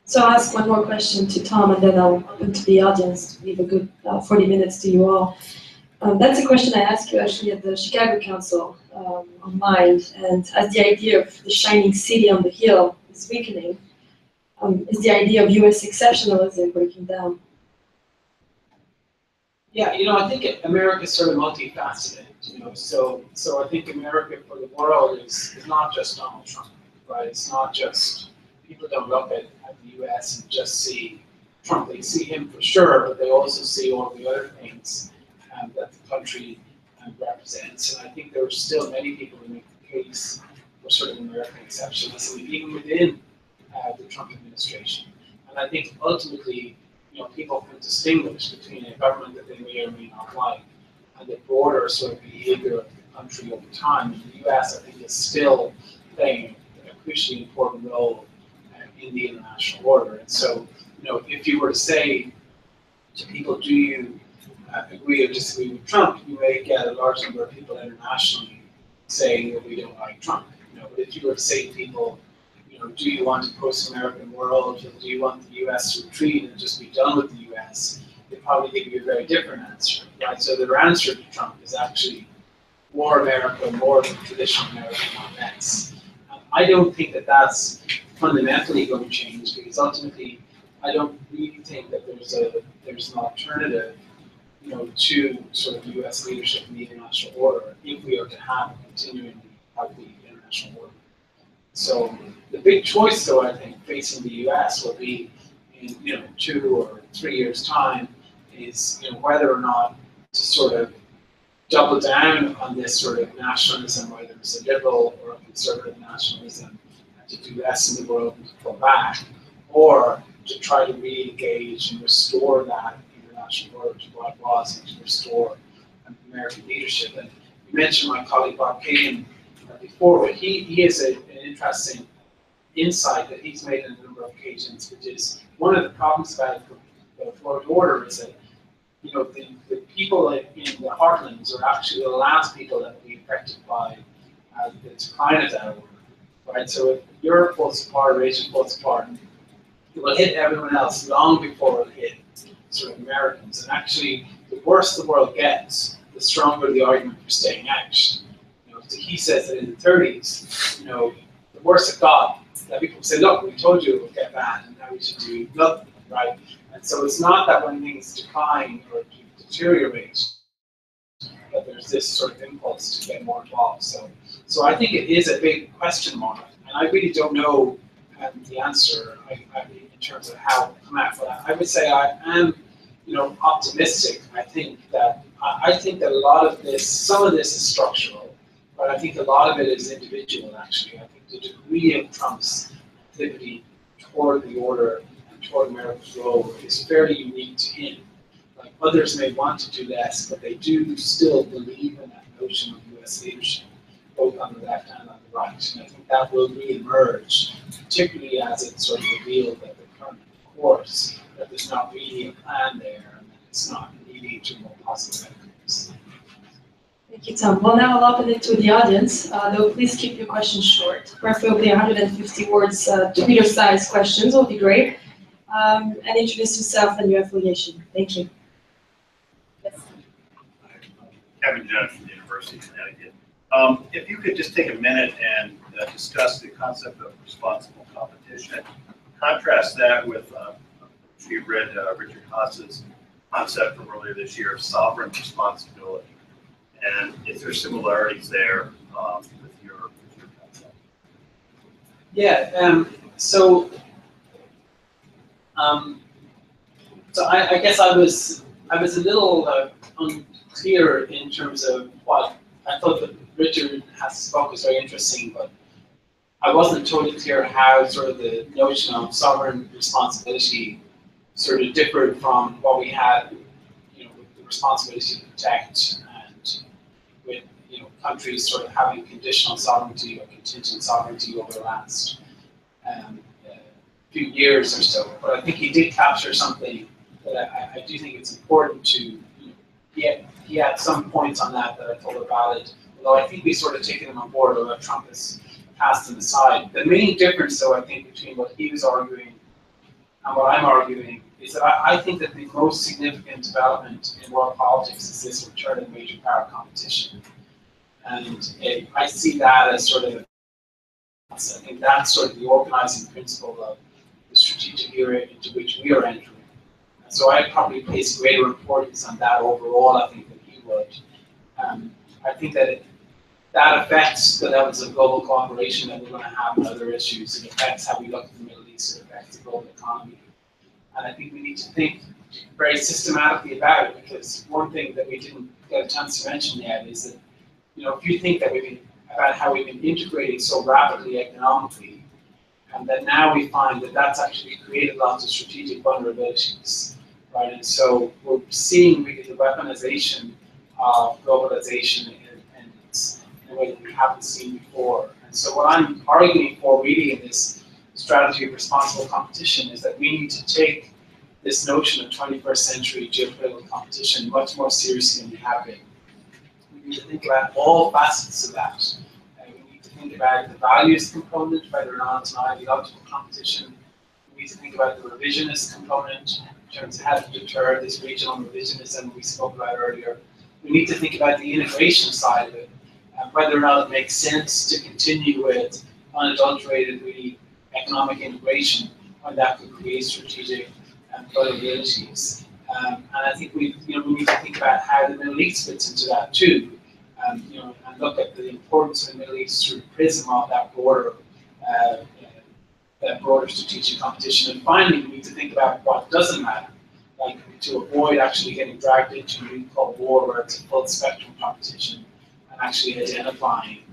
So I'll ask one more question to Tom, and then I'll open to the audience to leave a good 40 minutes to you all. That's a question I asked you actually at the Chicago Council on Mind, and as the idea of the shining city on the hill is weakening, is the idea of US exceptionalism breaking down? Yeah, I think America is sort of multifaceted, so I think America for the world is not just Donald Trump, right? It's not just, people don't look at the US and just see Trump. They see him for sure, but they also see all the other things that the country represents. And I think there are still many people who make the case for sort of American exceptionalism, even within the Trump administration. And I think ultimately, people can distinguish between a government that they may or may not like and the broader sort of behavior of the country over time. And the US, I think, is still playing a crucially important role in the international order. And so, if you were to say to people, do you agree or disagree with Trump, you may get a large number of people internationally saying that we don't like Trump. But if you were to say to people, do you want a post-American world, or do you want the US to retreat and just be done with the US, they'd probably give you a very different answer, right? So their answer to Trump is actually more America, more traditional American, not less. I don't think that that's fundamentally going to change, because ultimately, I don't really think that there's an alternative, to sort of US leadership in the international order if we are to have a continuing healthy international order. So the big choice, though, I think, facing the US will be in 2 or 3 years' time is whether or not to sort of double down on this sort of nationalism, whether it's a liberal or a conservative nationalism, and to do less in the world and to pull back, or to try to re-engage and restore that international order to what it was and to restore American leadership. And you mentioned my colleague Bob Kagan before, but he has an interesting insight that he's made on a number of occasions, which is one of the problems about the Florida order is that the people in the heartlands are actually the last people that will be affected by the decline of that order, right? So if Europe falls apart, or Asia falls apart, it will hit everyone else long before it hit sort of Americans. And actually, the worse the world gets, the stronger the argument for staying out. He says that in the 30s, the worse it got, that people say, look, we told you it would get bad, and now we should do nothing, right? And so it's not that when things decline or deteriorate, that there's this sort of impulse to get more involved. So I think it is a big question mark, and I really don't know the answer in terms of how it will come out. But I would say I am, optimistic. I think that a lot of this, some of this is structural. But I think a lot of it is individual, actually. I think the degree of Trump's activity toward the order and toward America's role is fairly unique to him. Like others may want to do less, but they do still believe in that notion of US leadership, both on the left and on the right. And I think that will re-emerge, particularly as it's sort of revealed that the current course, that there's not really a plan there, and that it's not leading to more positive outcomes. Thank you, Tom. Well, now I'll open it to the audience, though please keep your questions short, preferably 150 words, Twitter-sized questions will be great. And introduce yourself and your affiliation. Thank you. Yes. Kevin Jones from the University of Connecticut. If you could just take a minute and discuss the concept of responsible competition, contrast that with, we read Richard Haas's concept from earlier this year of sovereign responsibility. And is there similarities there with your concept? Yeah. So I guess I was a little unclear in terms of what I thought that Richard Haas's book was very interesting, but I wasn't totally clear how sort of the notion of sovereign responsibility sort of differed from what we had, with the responsibility to protect. With countries sort of having conditional sovereignty or contingent sovereignty over the last few years or so. But I think he did capture something that I do think it's important to. He had some points on that I thought were valid. Although I think we sort of taken them on board, although Trump has cast them aside. The main difference, though, I think between what he was arguing and what I'm arguing is that I think that the most significant development in world politics is this return of major power competition. And I see that as sort of, I think that's sort of the organizing principle of the strategic era into which we are entering. And so I probably place greater importance on that overall, I think, than he would. I think that that affects the levels of global cooperation that we're going to have on other issues. It affects how we look at the Middle East. It affects the global economy. And I think we need to think very systematically about it, because one thing that we didn't get a chance to mention yet is that, if you think that about how we've been integrating so rapidly economically, and that now we find that that's actually created lots of strategic vulnerabilities, right? And so we're seeing really the weaponization of globalization in a way that we haven't seen before. And so what I'm arguing for really in this strategy of responsible competition is that we need to take this notion of 21st century geopolitical competition much more seriously than we have been. We need to think about all facets of that. We need to think about the values component, whether or not it's an ideological competition. We need to think about the revisionist component in terms of how to deter this regional revisionism we spoke about earlier. We need to think about the integration side of it, whether or not it makes sense to continue with unadulterated, really economic integration when that could create strategic vulnerabilities. And I think we need to think about how the Middle East fits into that too, and look at the importance of the Middle East through the prism of that broader strategic competition. And finally, we need to think about what doesn't matter, like to avoid actually getting dragged into a called war where it's a full spectrum competition, and actually identifying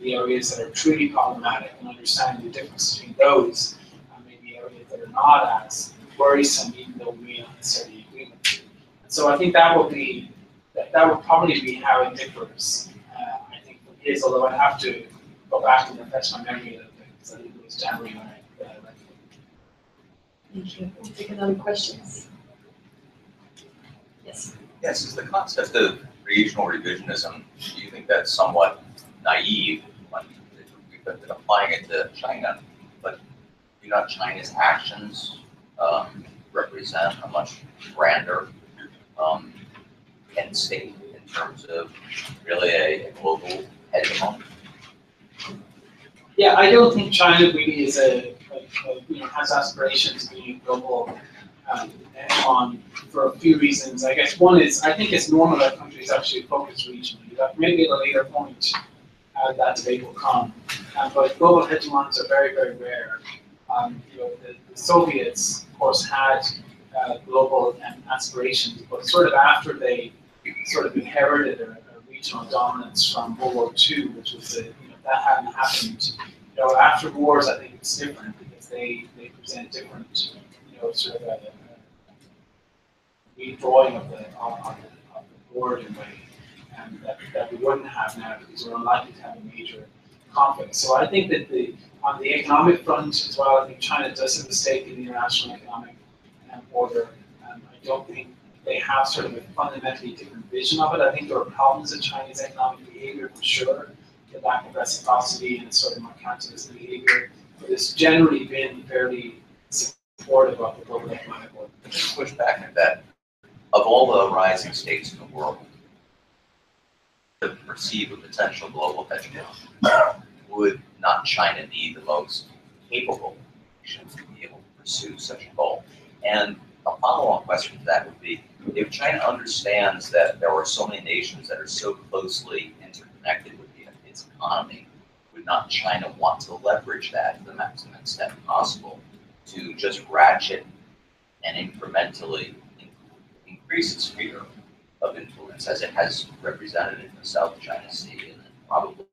the areas that are truly problematic and understanding the difference between those and maybe areas that are not as worrisome, even though we may not necessarily agree with them. So I think that would probably be how it differs. I think from his, although I have to go back and refresh my memory a little bit, because I think it was January when I read it. Thank you. We'll take another questions. Yes. Yes, is the concept of regional revisionism, do you think that's somewhat naive when we've been applying it to China, but do not China's actions represent a much grander end state in terms of really a global hegemon? Yeah, I don't think China really is has aspirations to be a global hegemon for a few reasons. I guess one is, I think it's normal that countries actually focus regionally. That maybe at a later point that debate will come. But global hegemons are very, very rare. The Soviets, of course, had global aspirations, but sort of after they sort of inherited a regional dominance from World War II, which was that hadn't happened. After wars, I think it's different because they present different, sort of a redrawing of the board in a way, and that we wouldn't have now because we're unlikely to have a major conflict. So I think that on the economic front as well, I think China does have a stake in the international economic order. I don't think they have sort of a fundamentally different vision of it. I think there are problems in Chinese economic behavior for sure, the lack of reciprocity and sort of mercantilist behavior, but it's generally been fairly supportive of the global economic order. Just push back at that. Of all the rising states in the world, to perceive a potential global hegemon, would not China be the most capable nation to be able to pursue such a goal? And a follow-on question to that would be, if China understands that there are so many nations that are so closely interconnected with its economy, would not China want to leverage that to the maximum extent possible to just ratchet and incrementally increase its sphere of influence as it has represented in the South China Sea and probably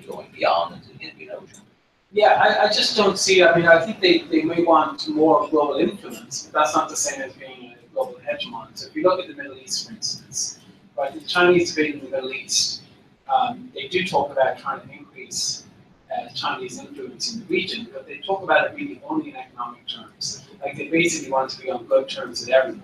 going beyond into the Indian Ocean? Yeah, I just don't see, I think they may want more global influence, but that's not the same as being a global hegemon. So if you look at the Middle East, for instance, right, the Chinese debate in the Middle East, they do talk about trying to increase Chinese influence in the region, but they talk about it really only in economic terms. Like they basically want to be on good terms with everyone.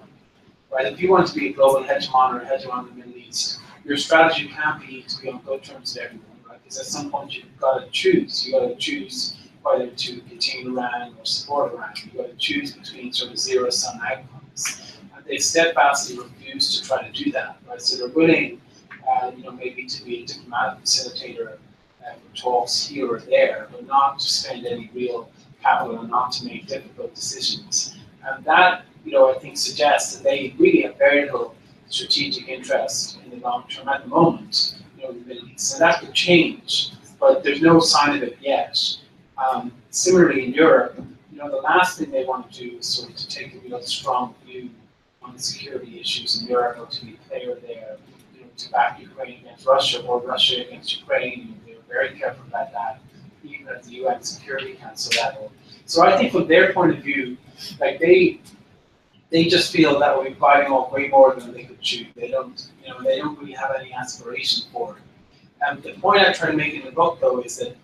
Right? If you want to be a global hegemon or a hegemon in the Middle East, your strategy can't be to be on good terms with everyone, right? Because at some point you've got to choose. You've got to choose whether to continue Iran or support Iran. You've got to choose between sort of zero-sum outcomes. And they steadfastly refuse to try to do that, right? So they're willing, maybe to be a diplomatic facilitator for talks here or there, but not to spend any real capital and not to make difficult decisions. And that, I think suggests that they really have very little strategic interest in the long term at the moment, in the Middle East. And that could change, but there's no sign of it yet. Similarly in Europe, the last thing they want to do is sort of to take a real strong view on the security issues in Europe, or to be a player there, to back Ukraine against Russia or Russia against Ukraine. They were very careful about that, even at the UN Security Council level. So I think from their point of view, like they just feel that we're biting off way more than they could chew. They don't really have any aspiration for it. And the point I try to make in the book, though, is that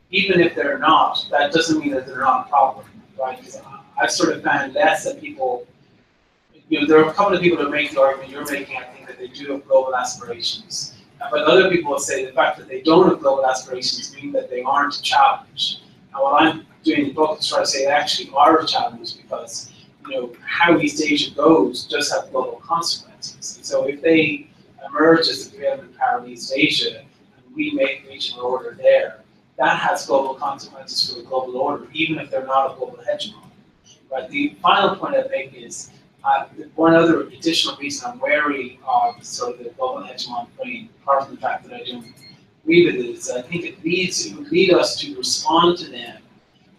even if they're not, that doesn't mean that they're not a problem, right? Because I've sort of found less that people, there are a couple of people that make the argument you're making, I think, that they do have global aspirations. But other people will say the fact that they don't have global aspirations mean that they aren't a challenge. And what I'm doing in the book is trying to say they actually are a challenge, because how East Asia goes does have global consequences. And so if they emerge as the preeminent power in East Asia, and we make regional order there, that has global consequences for the global order, even if they're not a global hegemon. But the final point I make is one other additional reason I'm wary of sort of the global hegemon frame, apart from the fact that I don't agree with it, is I think it would lead us to respond to them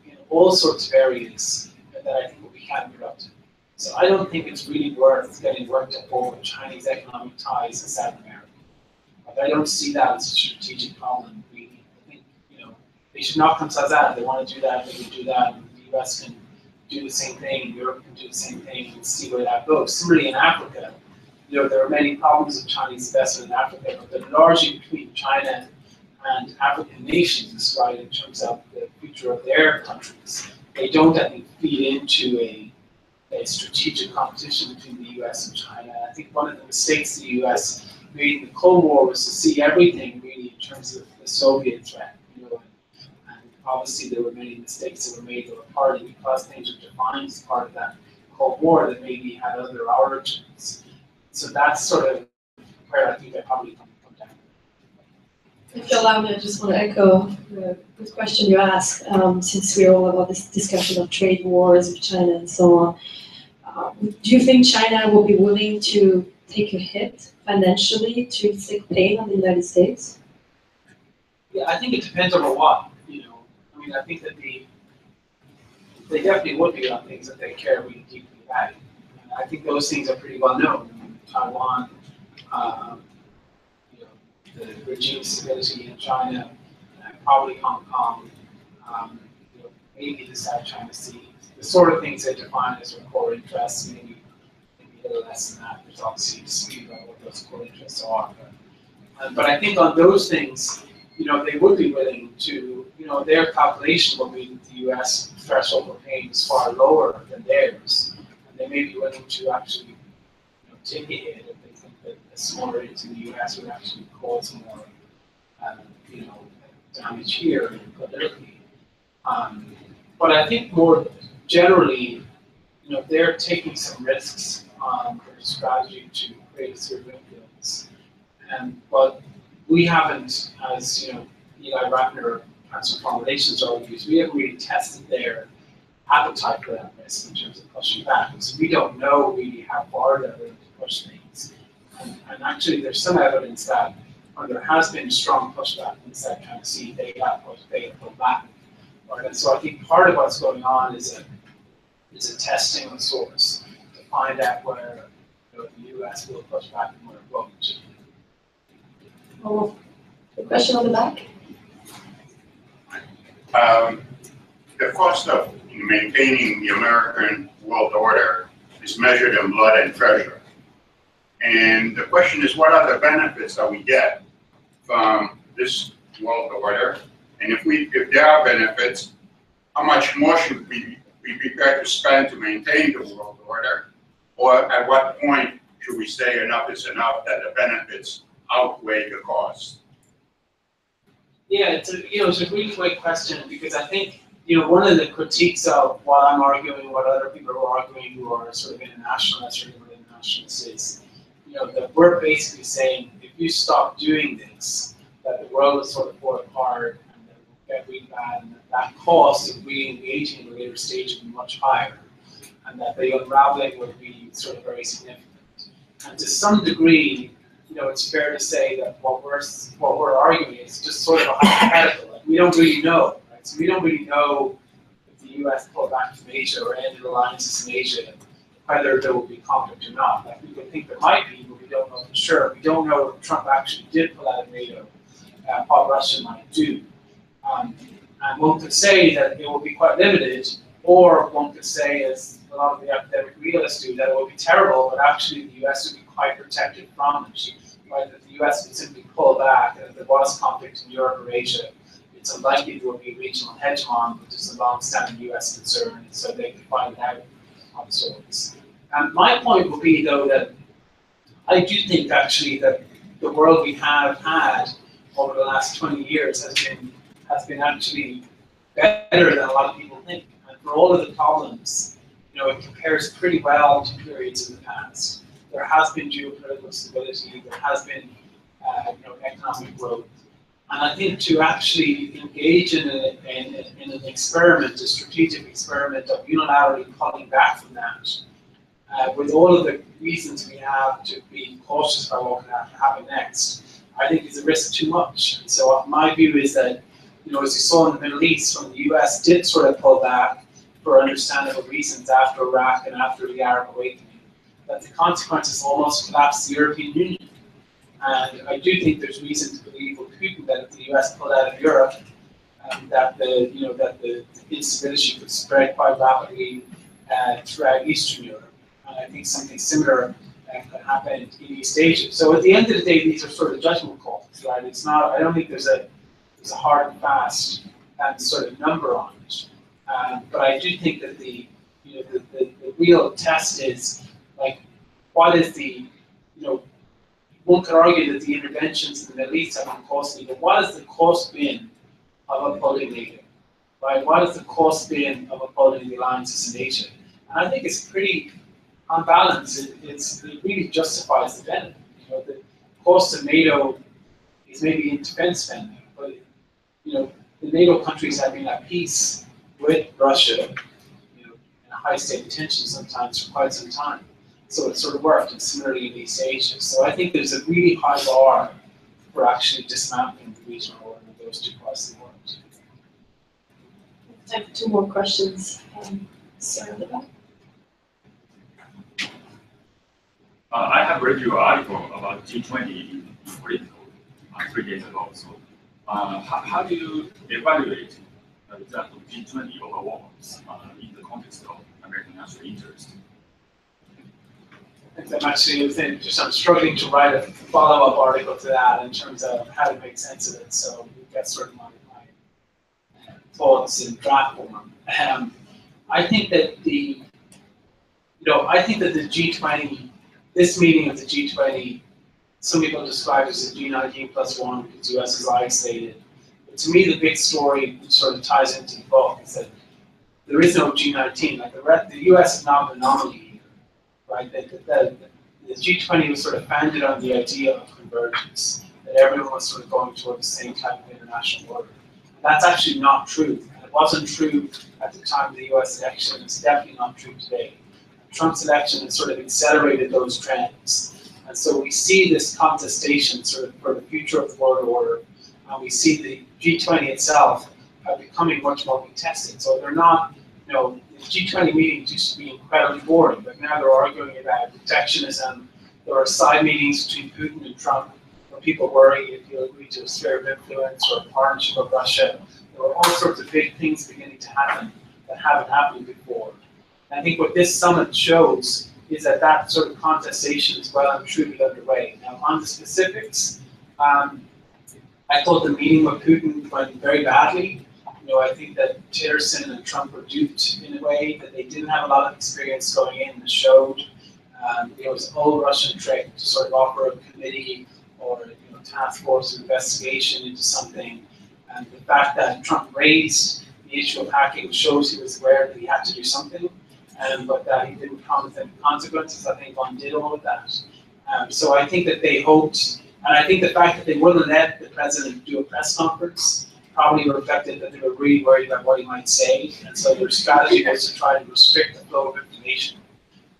in all sorts of areas that I think will be counterproductive. So I don't think it's really worth getting worked up over Chinese economic ties in South America. Like, I don't see that as a strategic problem, really. I think, they should knock themselves out. If they want to do that, they can do that. And the US can do the same thing, Europe can do the same thing, and see where that goes. Similarly, in Africa, there are many problems with Chinese investment in Africa, but they're largely between China and African nations, right, in terms of the future of their countries. They don't, I think, feed into a strategic competition between the US and China. I think one of the mistakes the US made in the Cold War was to see everything really in terms of the Soviet threat. And obviously there were many mistakes that were made that were partly because things were defined as part of that Cold War that maybe had other origins. So that's sort of where I think they probably come down. If you allow me, I just want to echo the question you asked, since we're all about this discussion of trade wars with China and so on. Do you think China will be willing to take a hit financially to inflict pain on the United States? Yeah, I think it depends on what. I think that they definitely would be on things that they care really deeply about. And I think those things are pretty well known. Taiwan, the regime stability in China, probably Hong Kong, maybe the South China Sea, the sort of things they define as their core interests, maybe a little less than that. There's obviously a dispute about what those core interests are. But I think on those things, they would be willing to, their calculation will be that the US threshold for pain is far lower than theirs. And they may be willing to actually take a hit if they think that a smaller hit in the US would actually cause more, damage here politically. But I think more generally, they're taking some risks on their strategy to create a sphere of influence. But we haven't, as Eli Ratner and some formulations argues, we haven't really tested their appetite for that risk in terms of pushing back. So we don't know really how far they're willing to push things. And actually, there's some evidence that when there has been strong pushback in the South China Sea, they have pulled back. Right? And so I think part of what's going on is a testing of sorts to find out where the US will push back and where it won't. Oh, the question on the back? The cost of maintaining the American world order is measured in blood and treasure. And the question is, what are the benefits that we get from this world order? And if there are benefits, how much more should we be prepared to spend to maintain the world order? Or at what point should we say enough is enough, that the benefits outweigh the cost? Yeah, it's a really great question, because I think one of the critiques of what I'm arguing, what other people are arguing who are sort of internationalists or internationalists is, that we're basically saying if you stop doing this, that the world will sort of fall apart and that it will get really bad, and that cost of re-engaging in a later stage will be much higher, and that the unraveling would be sort of very significant. And to some degree, it's fair to say that what we're arguing is just sort of a hypothetical. Like, we don't really know, right? So we don't really know if the US pull back from Asia or end alliances in Asia, whether there will be conflict or not. Like, people think there might be, but we don't know for sure. We don't know if Trump actually did pull out of NATO, what Russia might do. And one could say that it will be quite limited, or one could say, as a lot of the academic realists do, that it will be terrible, but actually the US would be quite protected from it. Right? That the US would simply pull back, and if there was conflict in Europe or Asia, it's unlikely there will be a regional hegemon, which is a long-standing US concern, so they could find out on sorts. And my point would be, though, that I do think actually that the world we have had over the last 20 years has been actually better than a lot of people think. And for all of the problems, it compares pretty well to periods in the past. There has been geopolitical stability, there has been economic growth. And I think to actually engage in an experiment, a strategic experiment of unilaterally pulling back from that, with all of the reasons we have to be cautious about what can happen next, I think is a risk too much. And so my view is that, as you saw in the Middle East, when the US did sort of pull back for understandable reasons after Iraq and after the Arab awakening, that the consequences almost collapsed the European Union. And I do think there's reason to believe with Putin that if the US pulled out of Europe, that the instability could spread quite rapidly throughout Eastern Europe. And I think something similar could happen in East Asia. So at the end of the day, these are sort of judgment calls, right? It's not. I don't think there's a hard and fast sort of number on it. But I do think that the real test is, like, what is the, one could argue that the interventions in the Middle East have been costly, but what has the cost been of upholding NATO? Right? What has the cost been of upholding the alliances in Asia? And I think it's pretty, on balance, it really justifies the benefit. The cost of NATO is maybe in defense spending, but the NATO countries have been at peace with Russia, in a high state of tension sometimes for quite some time. So it sort of worked, and similarly in East Asia. So I think there's a really high bar for actually dismantling the regional order of those two parts of the world. Time for two more questions. Sarah in the back. I have read your article about G20 in Politico 3 days ago. So how do you evaluate the result of G20 overall in the context of American national interest? I think I'm actually I'm struggling to write a follow-up article to that in terms of how to make sense of it. So we've got sort of my thoughts in draft form. I think that the G20, this meeting of the G20, some people describe it as a G19 plus one because the US is isolated. But to me, the big story which sort of ties into the book is that there is no G19. Like the US is not an anomaly. Right, the G20 was sort of founded on the idea of convergence, that everyone was sort of going toward the same type of international order. And that's actually not true. And it wasn't true at the time of the US election. It's definitely not true today. Trump's election has sort of accelerated those trends. And so we see this contestation sort of for the future of the world order. And we see the G20 itself becoming much more contested. So they're not, the G20 meetings used to be incredibly boring, but now they're arguing about protectionism. There are side meetings between Putin and Trump where people worry if you'll agree to a sphere of influence or a partnership with Russia. There are all sorts of big things beginning to happen that haven't happened before. And I think what this summit shows is that that sort of contestation is well and truly underway. Now, on the specifics, I thought the meeting with Putin went very badly. I think that Tillerson and Trump were duped in a way that they didn't have a lot of experience going in that showed. It was an old Russian trick to sort of offer a committee or task force investigation into something. And the fact that Trump raised the issue of hacking shows he was aware that he had to do something, but that he didn't promise any consequences. I think undid all of that. So I think that they hoped, and I think the fact that they wouldn't let the president do a press conference probably reflected that they were really worried about what he might say, and so their strategy was to try to restrict the flow of information.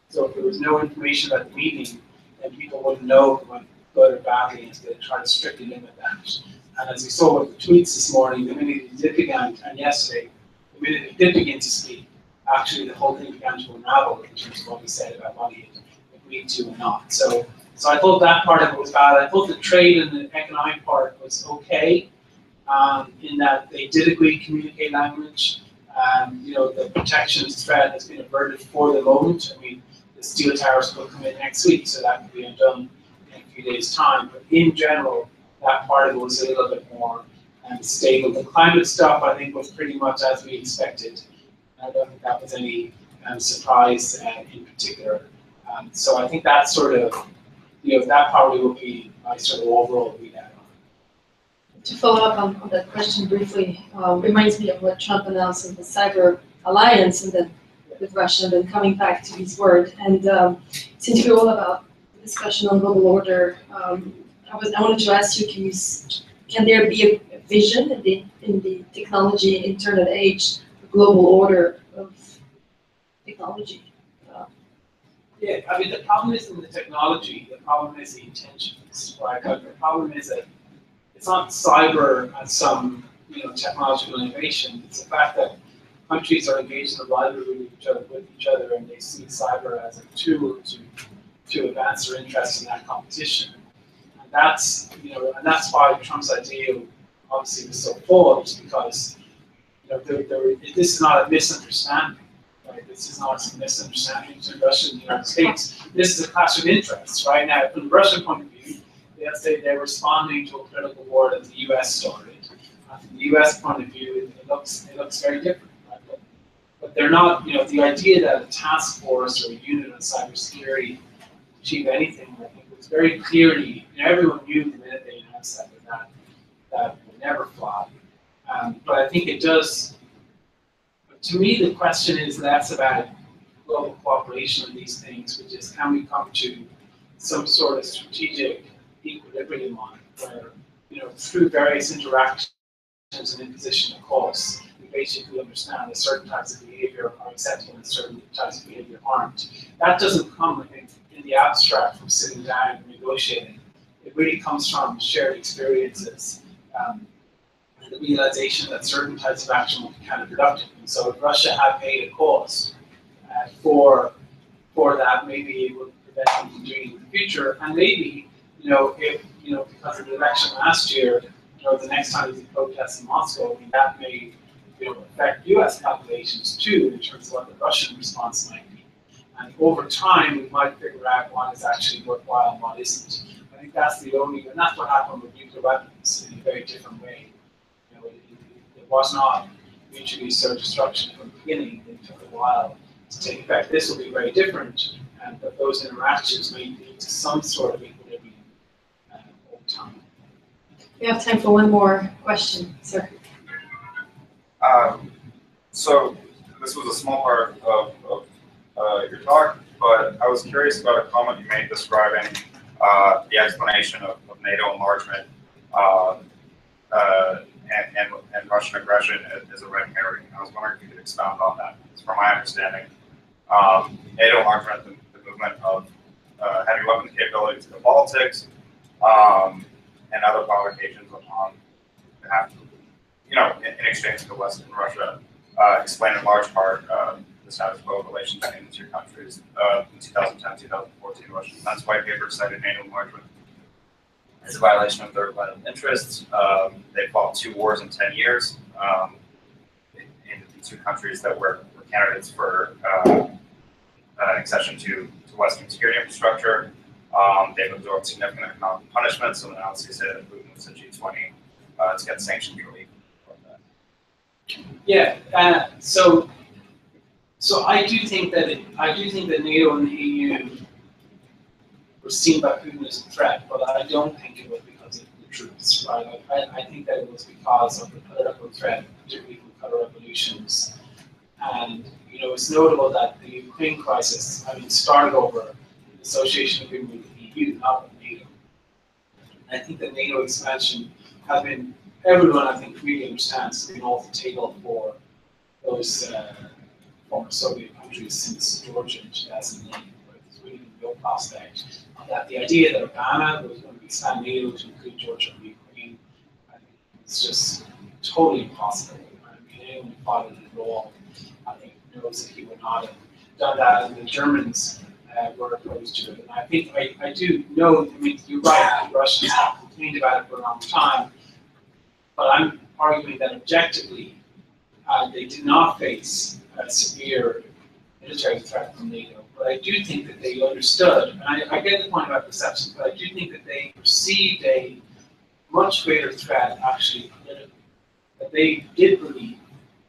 So if there was no information at the meeting, then people wouldn't know if it went good or badly, and so they tried to strictly limit that. And as we saw with the tweets this morning, the minute he did again, and yesterday, the minute it did begin to speak, actually the whole thing began to unravel in terms of what he said about what he had agreed to and not. So I thought that part of it was bad. I thought the trade and the economic part was okay, in that they did agree to communicate language. The protections threat has been averted for the moment. I mean, the steel tariffs will come in next week, so that can be undone in a few days' time. But in general, that part of it was a little bit more stable. The climate stuff, I think, was pretty much as we expected. I don't think that was any surprise in particular. So I think that sort of, that probably will be my sort of overall readout. To follow up on that question briefly, reminds me of what Trump announced in the cyber alliance and then with Russia, and then coming back to his word. And since we're all about the discussion on global order, I wanted to ask you, can there be a vision in the technology internet age, a global order of technology? Yeah, I mean, the problem isn't the technology, the problem is the intentions, right? The problem is that it's not cyber as some, technological innovation. It's the fact that countries are engaged in a rivalry with each other, and they see cyber as a tool to advance their interest in that competition. And that's, and that's why Trump's idea obviously was so false, because, this is not a misunderstanding. Right? This is not a misunderstanding between Russia and the United States. This is a clash of interests. Right now, from the Russian point of view, they'll say they're responding to a political war that the U.S. started. From the U.S. point of view, it looks very different. Right? But they're not, the idea that a task force or a unit on cybersecurity achieve anything, I think, was very clearly, everyone knew the minute they announced that would never fly. But I think it does. To me, the question is less about global cooperation on these things, which is, can we come to some sort of strategic equilibrium on it, where, through various interactions and imposition of costs, we basically understand that certain types of behavior are acceptable and certain types of behavior aren't. That doesn't come, I think, in the abstract from sitting down and negotiating. It really comes from shared experiences, and the realization that certain types of action will be counterproductive. And so if Russia had paid a cost for that, maybe it would prevent them from doing it in the future. And maybe, if, because of the election last year, the next time there's a protest in Moscow, I mean, that may, affect US calculations too, in terms of what the Russian response might be. And over time, we might figure out what is actually worthwhile and what isn't. I think that's the only, and that's what happened with nuclear weapons in a very different way. It was not mutually assured destruction from the beginning. It took a while to take effect. This will be very different, but those interactions may lead to some sort of equilibrium over time. We have time for one more question, sir. So this was a small part of your talk, but I was curious about a comment you made describing the explanation of NATO enlargement and Russian aggression as a red herring. I was wondering if you could expound on that. From my understanding, NATO enlargement, the movement of heavy weapons capability to the Baltics, and other provocations on behalf of, in exchange for the West and Russia, explain in large part the status quo relations between the two countries. In 2010, 2014, Russian Defense White Paper cited NATO enlargement as a violation of their vital interests. They fought 2 wars in 10 years in the 2 countries that were candidates for accession to Western security infrastructure. They've absorbed significant economic punishments, so now it's say that Putin was a G20 to get sanctions relief. Yeah, so I do think that NATO and the EU were seen by Putin as a threat, but I don't think it was because of the troops, right? I think that it was because of the political threat, particularly from color revolutions. And it's notable that the Ukraine crisis, started over an association agreement with the EU, not with NATO. And I think that NATO expansion has been, everyone I think really understands, has been off the table for those former Soviet countries since Georgia in 2009. There's really no prospect of that. The idea that Obama was going to expand NATO to include Georgia and Ukraine, I think it's just totally impossible. Anyone when he fought it at all. I think he knows that he would not have done that, and the Germans were opposed to it. And I think I do know, I mean, you're right, the Russians have complained about it for a long time, but I'm arguing that objectively, they did not face a severe military threat from NATO. But I do think that they understood, and I get the point about perception, but I do think that they perceived a much greater threat, actually, politically. That they did believe,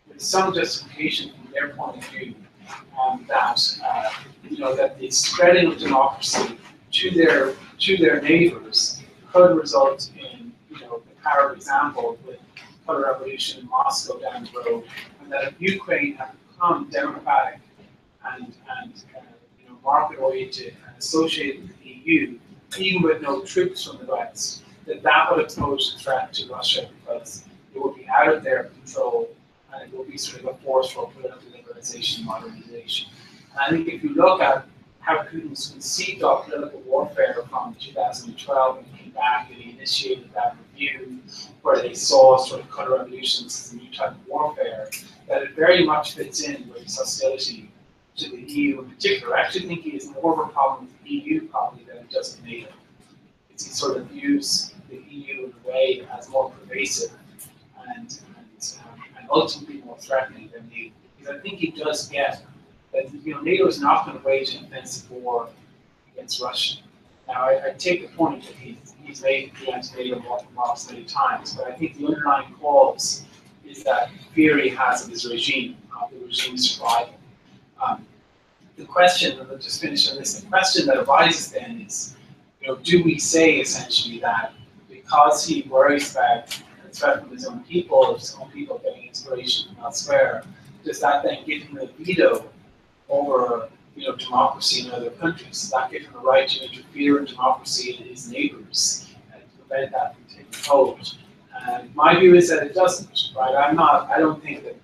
with some justification from their point of view, that the spreading of democracy to their neighbors could result in, the power of example with color revolution in Moscow down the road, and that if Ukraine had become democratic and market-oriented and associated with the EU, even with no troops from the West, that would have posed a threat to Russia because it would be out of their control and it would be sort of a force for political liberalization, modernization. And I think if you look at how Putin's conceived of political warfare from 2012 when he came back and he initiated that review where they saw sort of counter-revolutions as a new type of warfare, that it very much fits in with his hostility to the EU in particular. I actually think he has more of a problem with the EU probably than it does with NATO. He sort of views the EU in a way as more pervasive and ultimately more threatening than NATO. Because I think he does get that NATO is not going to wage an offensive war against Russia. Now I take the point that he's made the anti-NATO remarks many times, but I think the underlying cause is that fear he has of his regime, of the regime's survival. The question, and I'll just finish on this, the question that arises then is, do we say essentially that because he worries about the threat from his own people, his own people getting inspiration from elsewhere, does that then give him a veto over democracy in other countries? Does that give him the right to interfere in democracy in his neighbors and to prevent that from taking hold? And my view is that it doesn't, right? I don't think that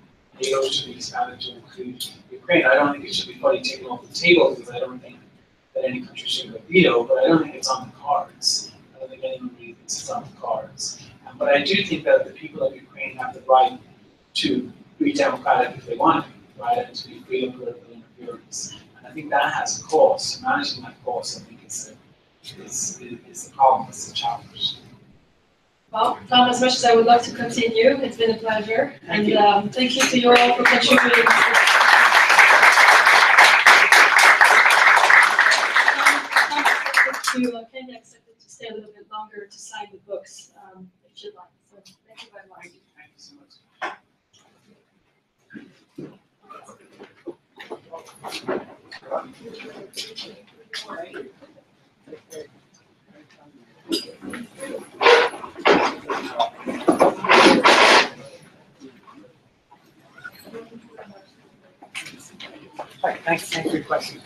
NATO should be expanded to include Ukraine. I don't think it should be fully taken off the table because I don't think that any country should have a veto, but I don't think it's on the cards. I don't think anyone really thinks it's on the cards. But I do think that the people of Ukraine have the right to be democratic if they want to, right, and to be free of political interference. And I think that has a cost. Managing that cost, I think, is the problem, it's the challenge. Well, Tom, as much as I would love to continue, it's been a pleasure. Thank you to you all for contributing. Kenya accepted to stay a little bit longer to sign the books, if you'd like. So thank you very much. Thank you so much. Hi, thanks for your question.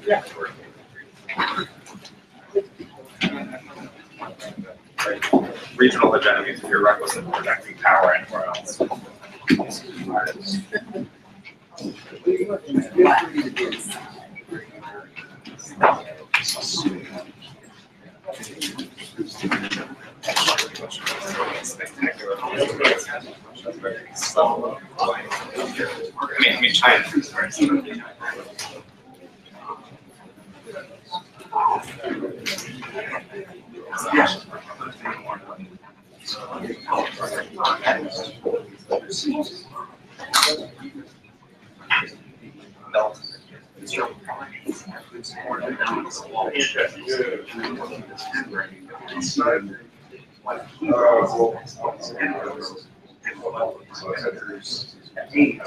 Yeah. Regional hegemony is a prerequisite for protecting power anywhere else. I mean, China is very similar.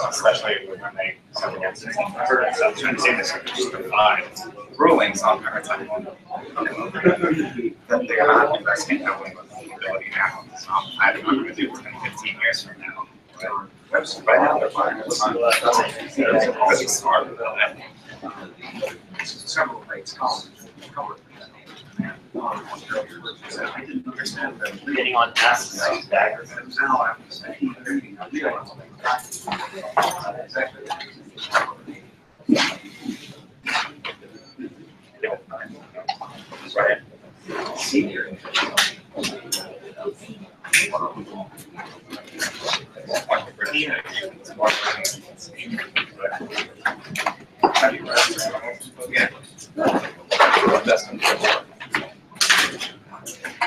Especially when they come against it. I've heard I've seen this rulings on maritime law that they're not investing heavily with ability now. I don't know what they're going to do within 15 years from now. But right now they're fine. It's not really smart with that. Several rates cover. I didn't understand that getting on tasks like daggers and now I'm saying exactly. Right. Senior. 2016, and it's more how do you write it?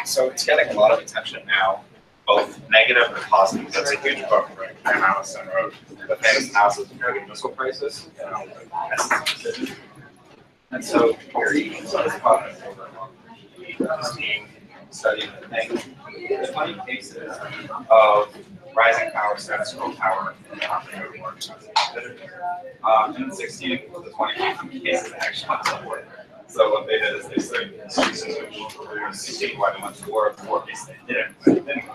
So it's getting a lot of attention now, both negative and positive. That's a huge book, right? Graham Allison wrote the famous analysis of the American missile crisis. And so here you can sort of comment over this being studied in 20 cases of rising power sets or power in the operating war. And 16 of the 20 cases actually went to war. So what they did is they studied cases in which there were 6 people who went to war, 4 cases they didn't. But they didn't.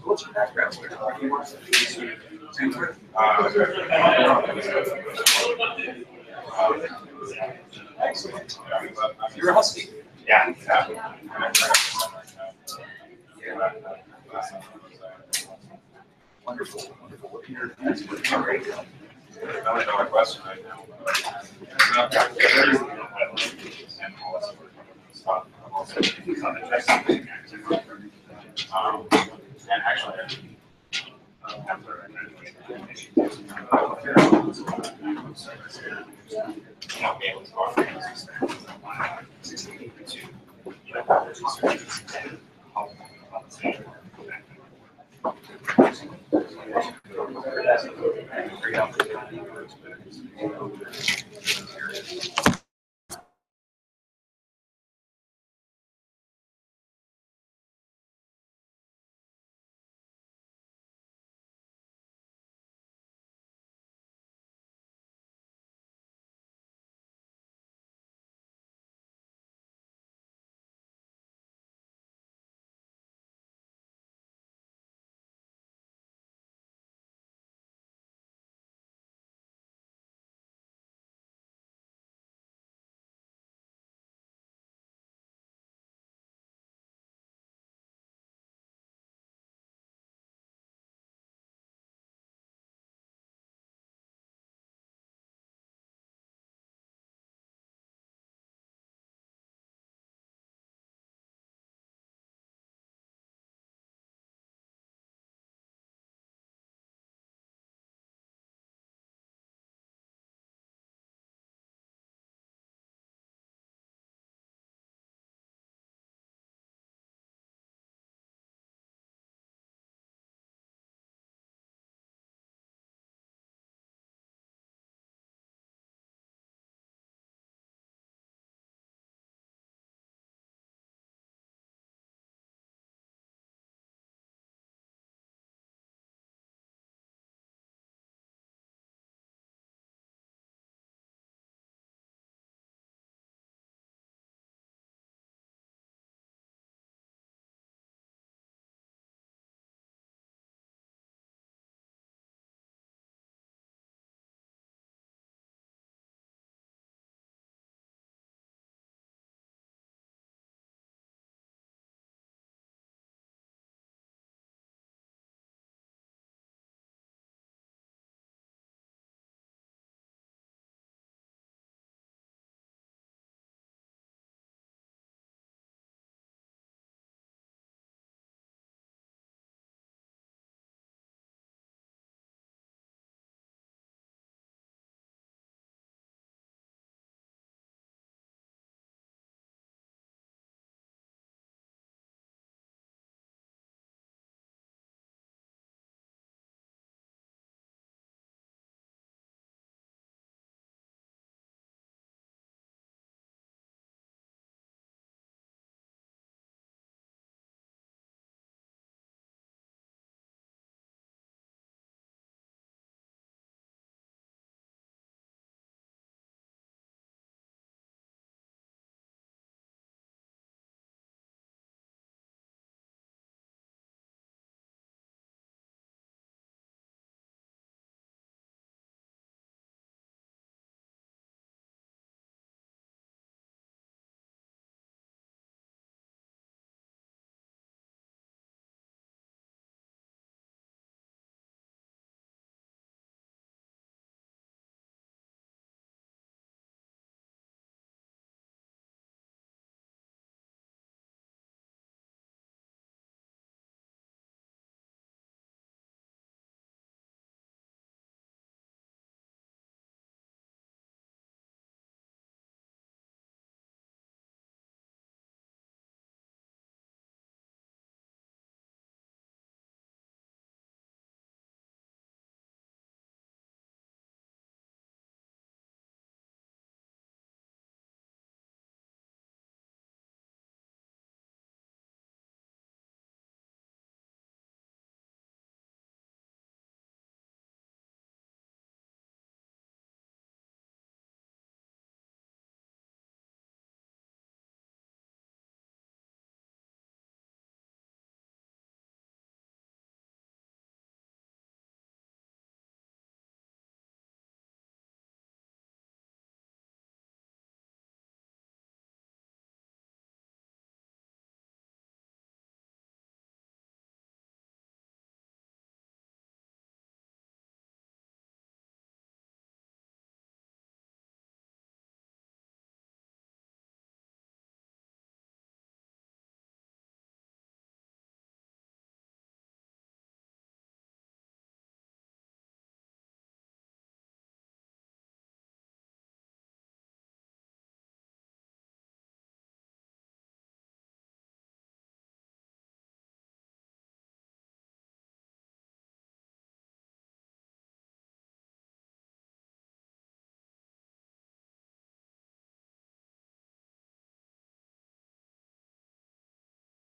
What's your background? You're a husky. Yeah. Wonderful. What are your I don't know my question right now. And actually,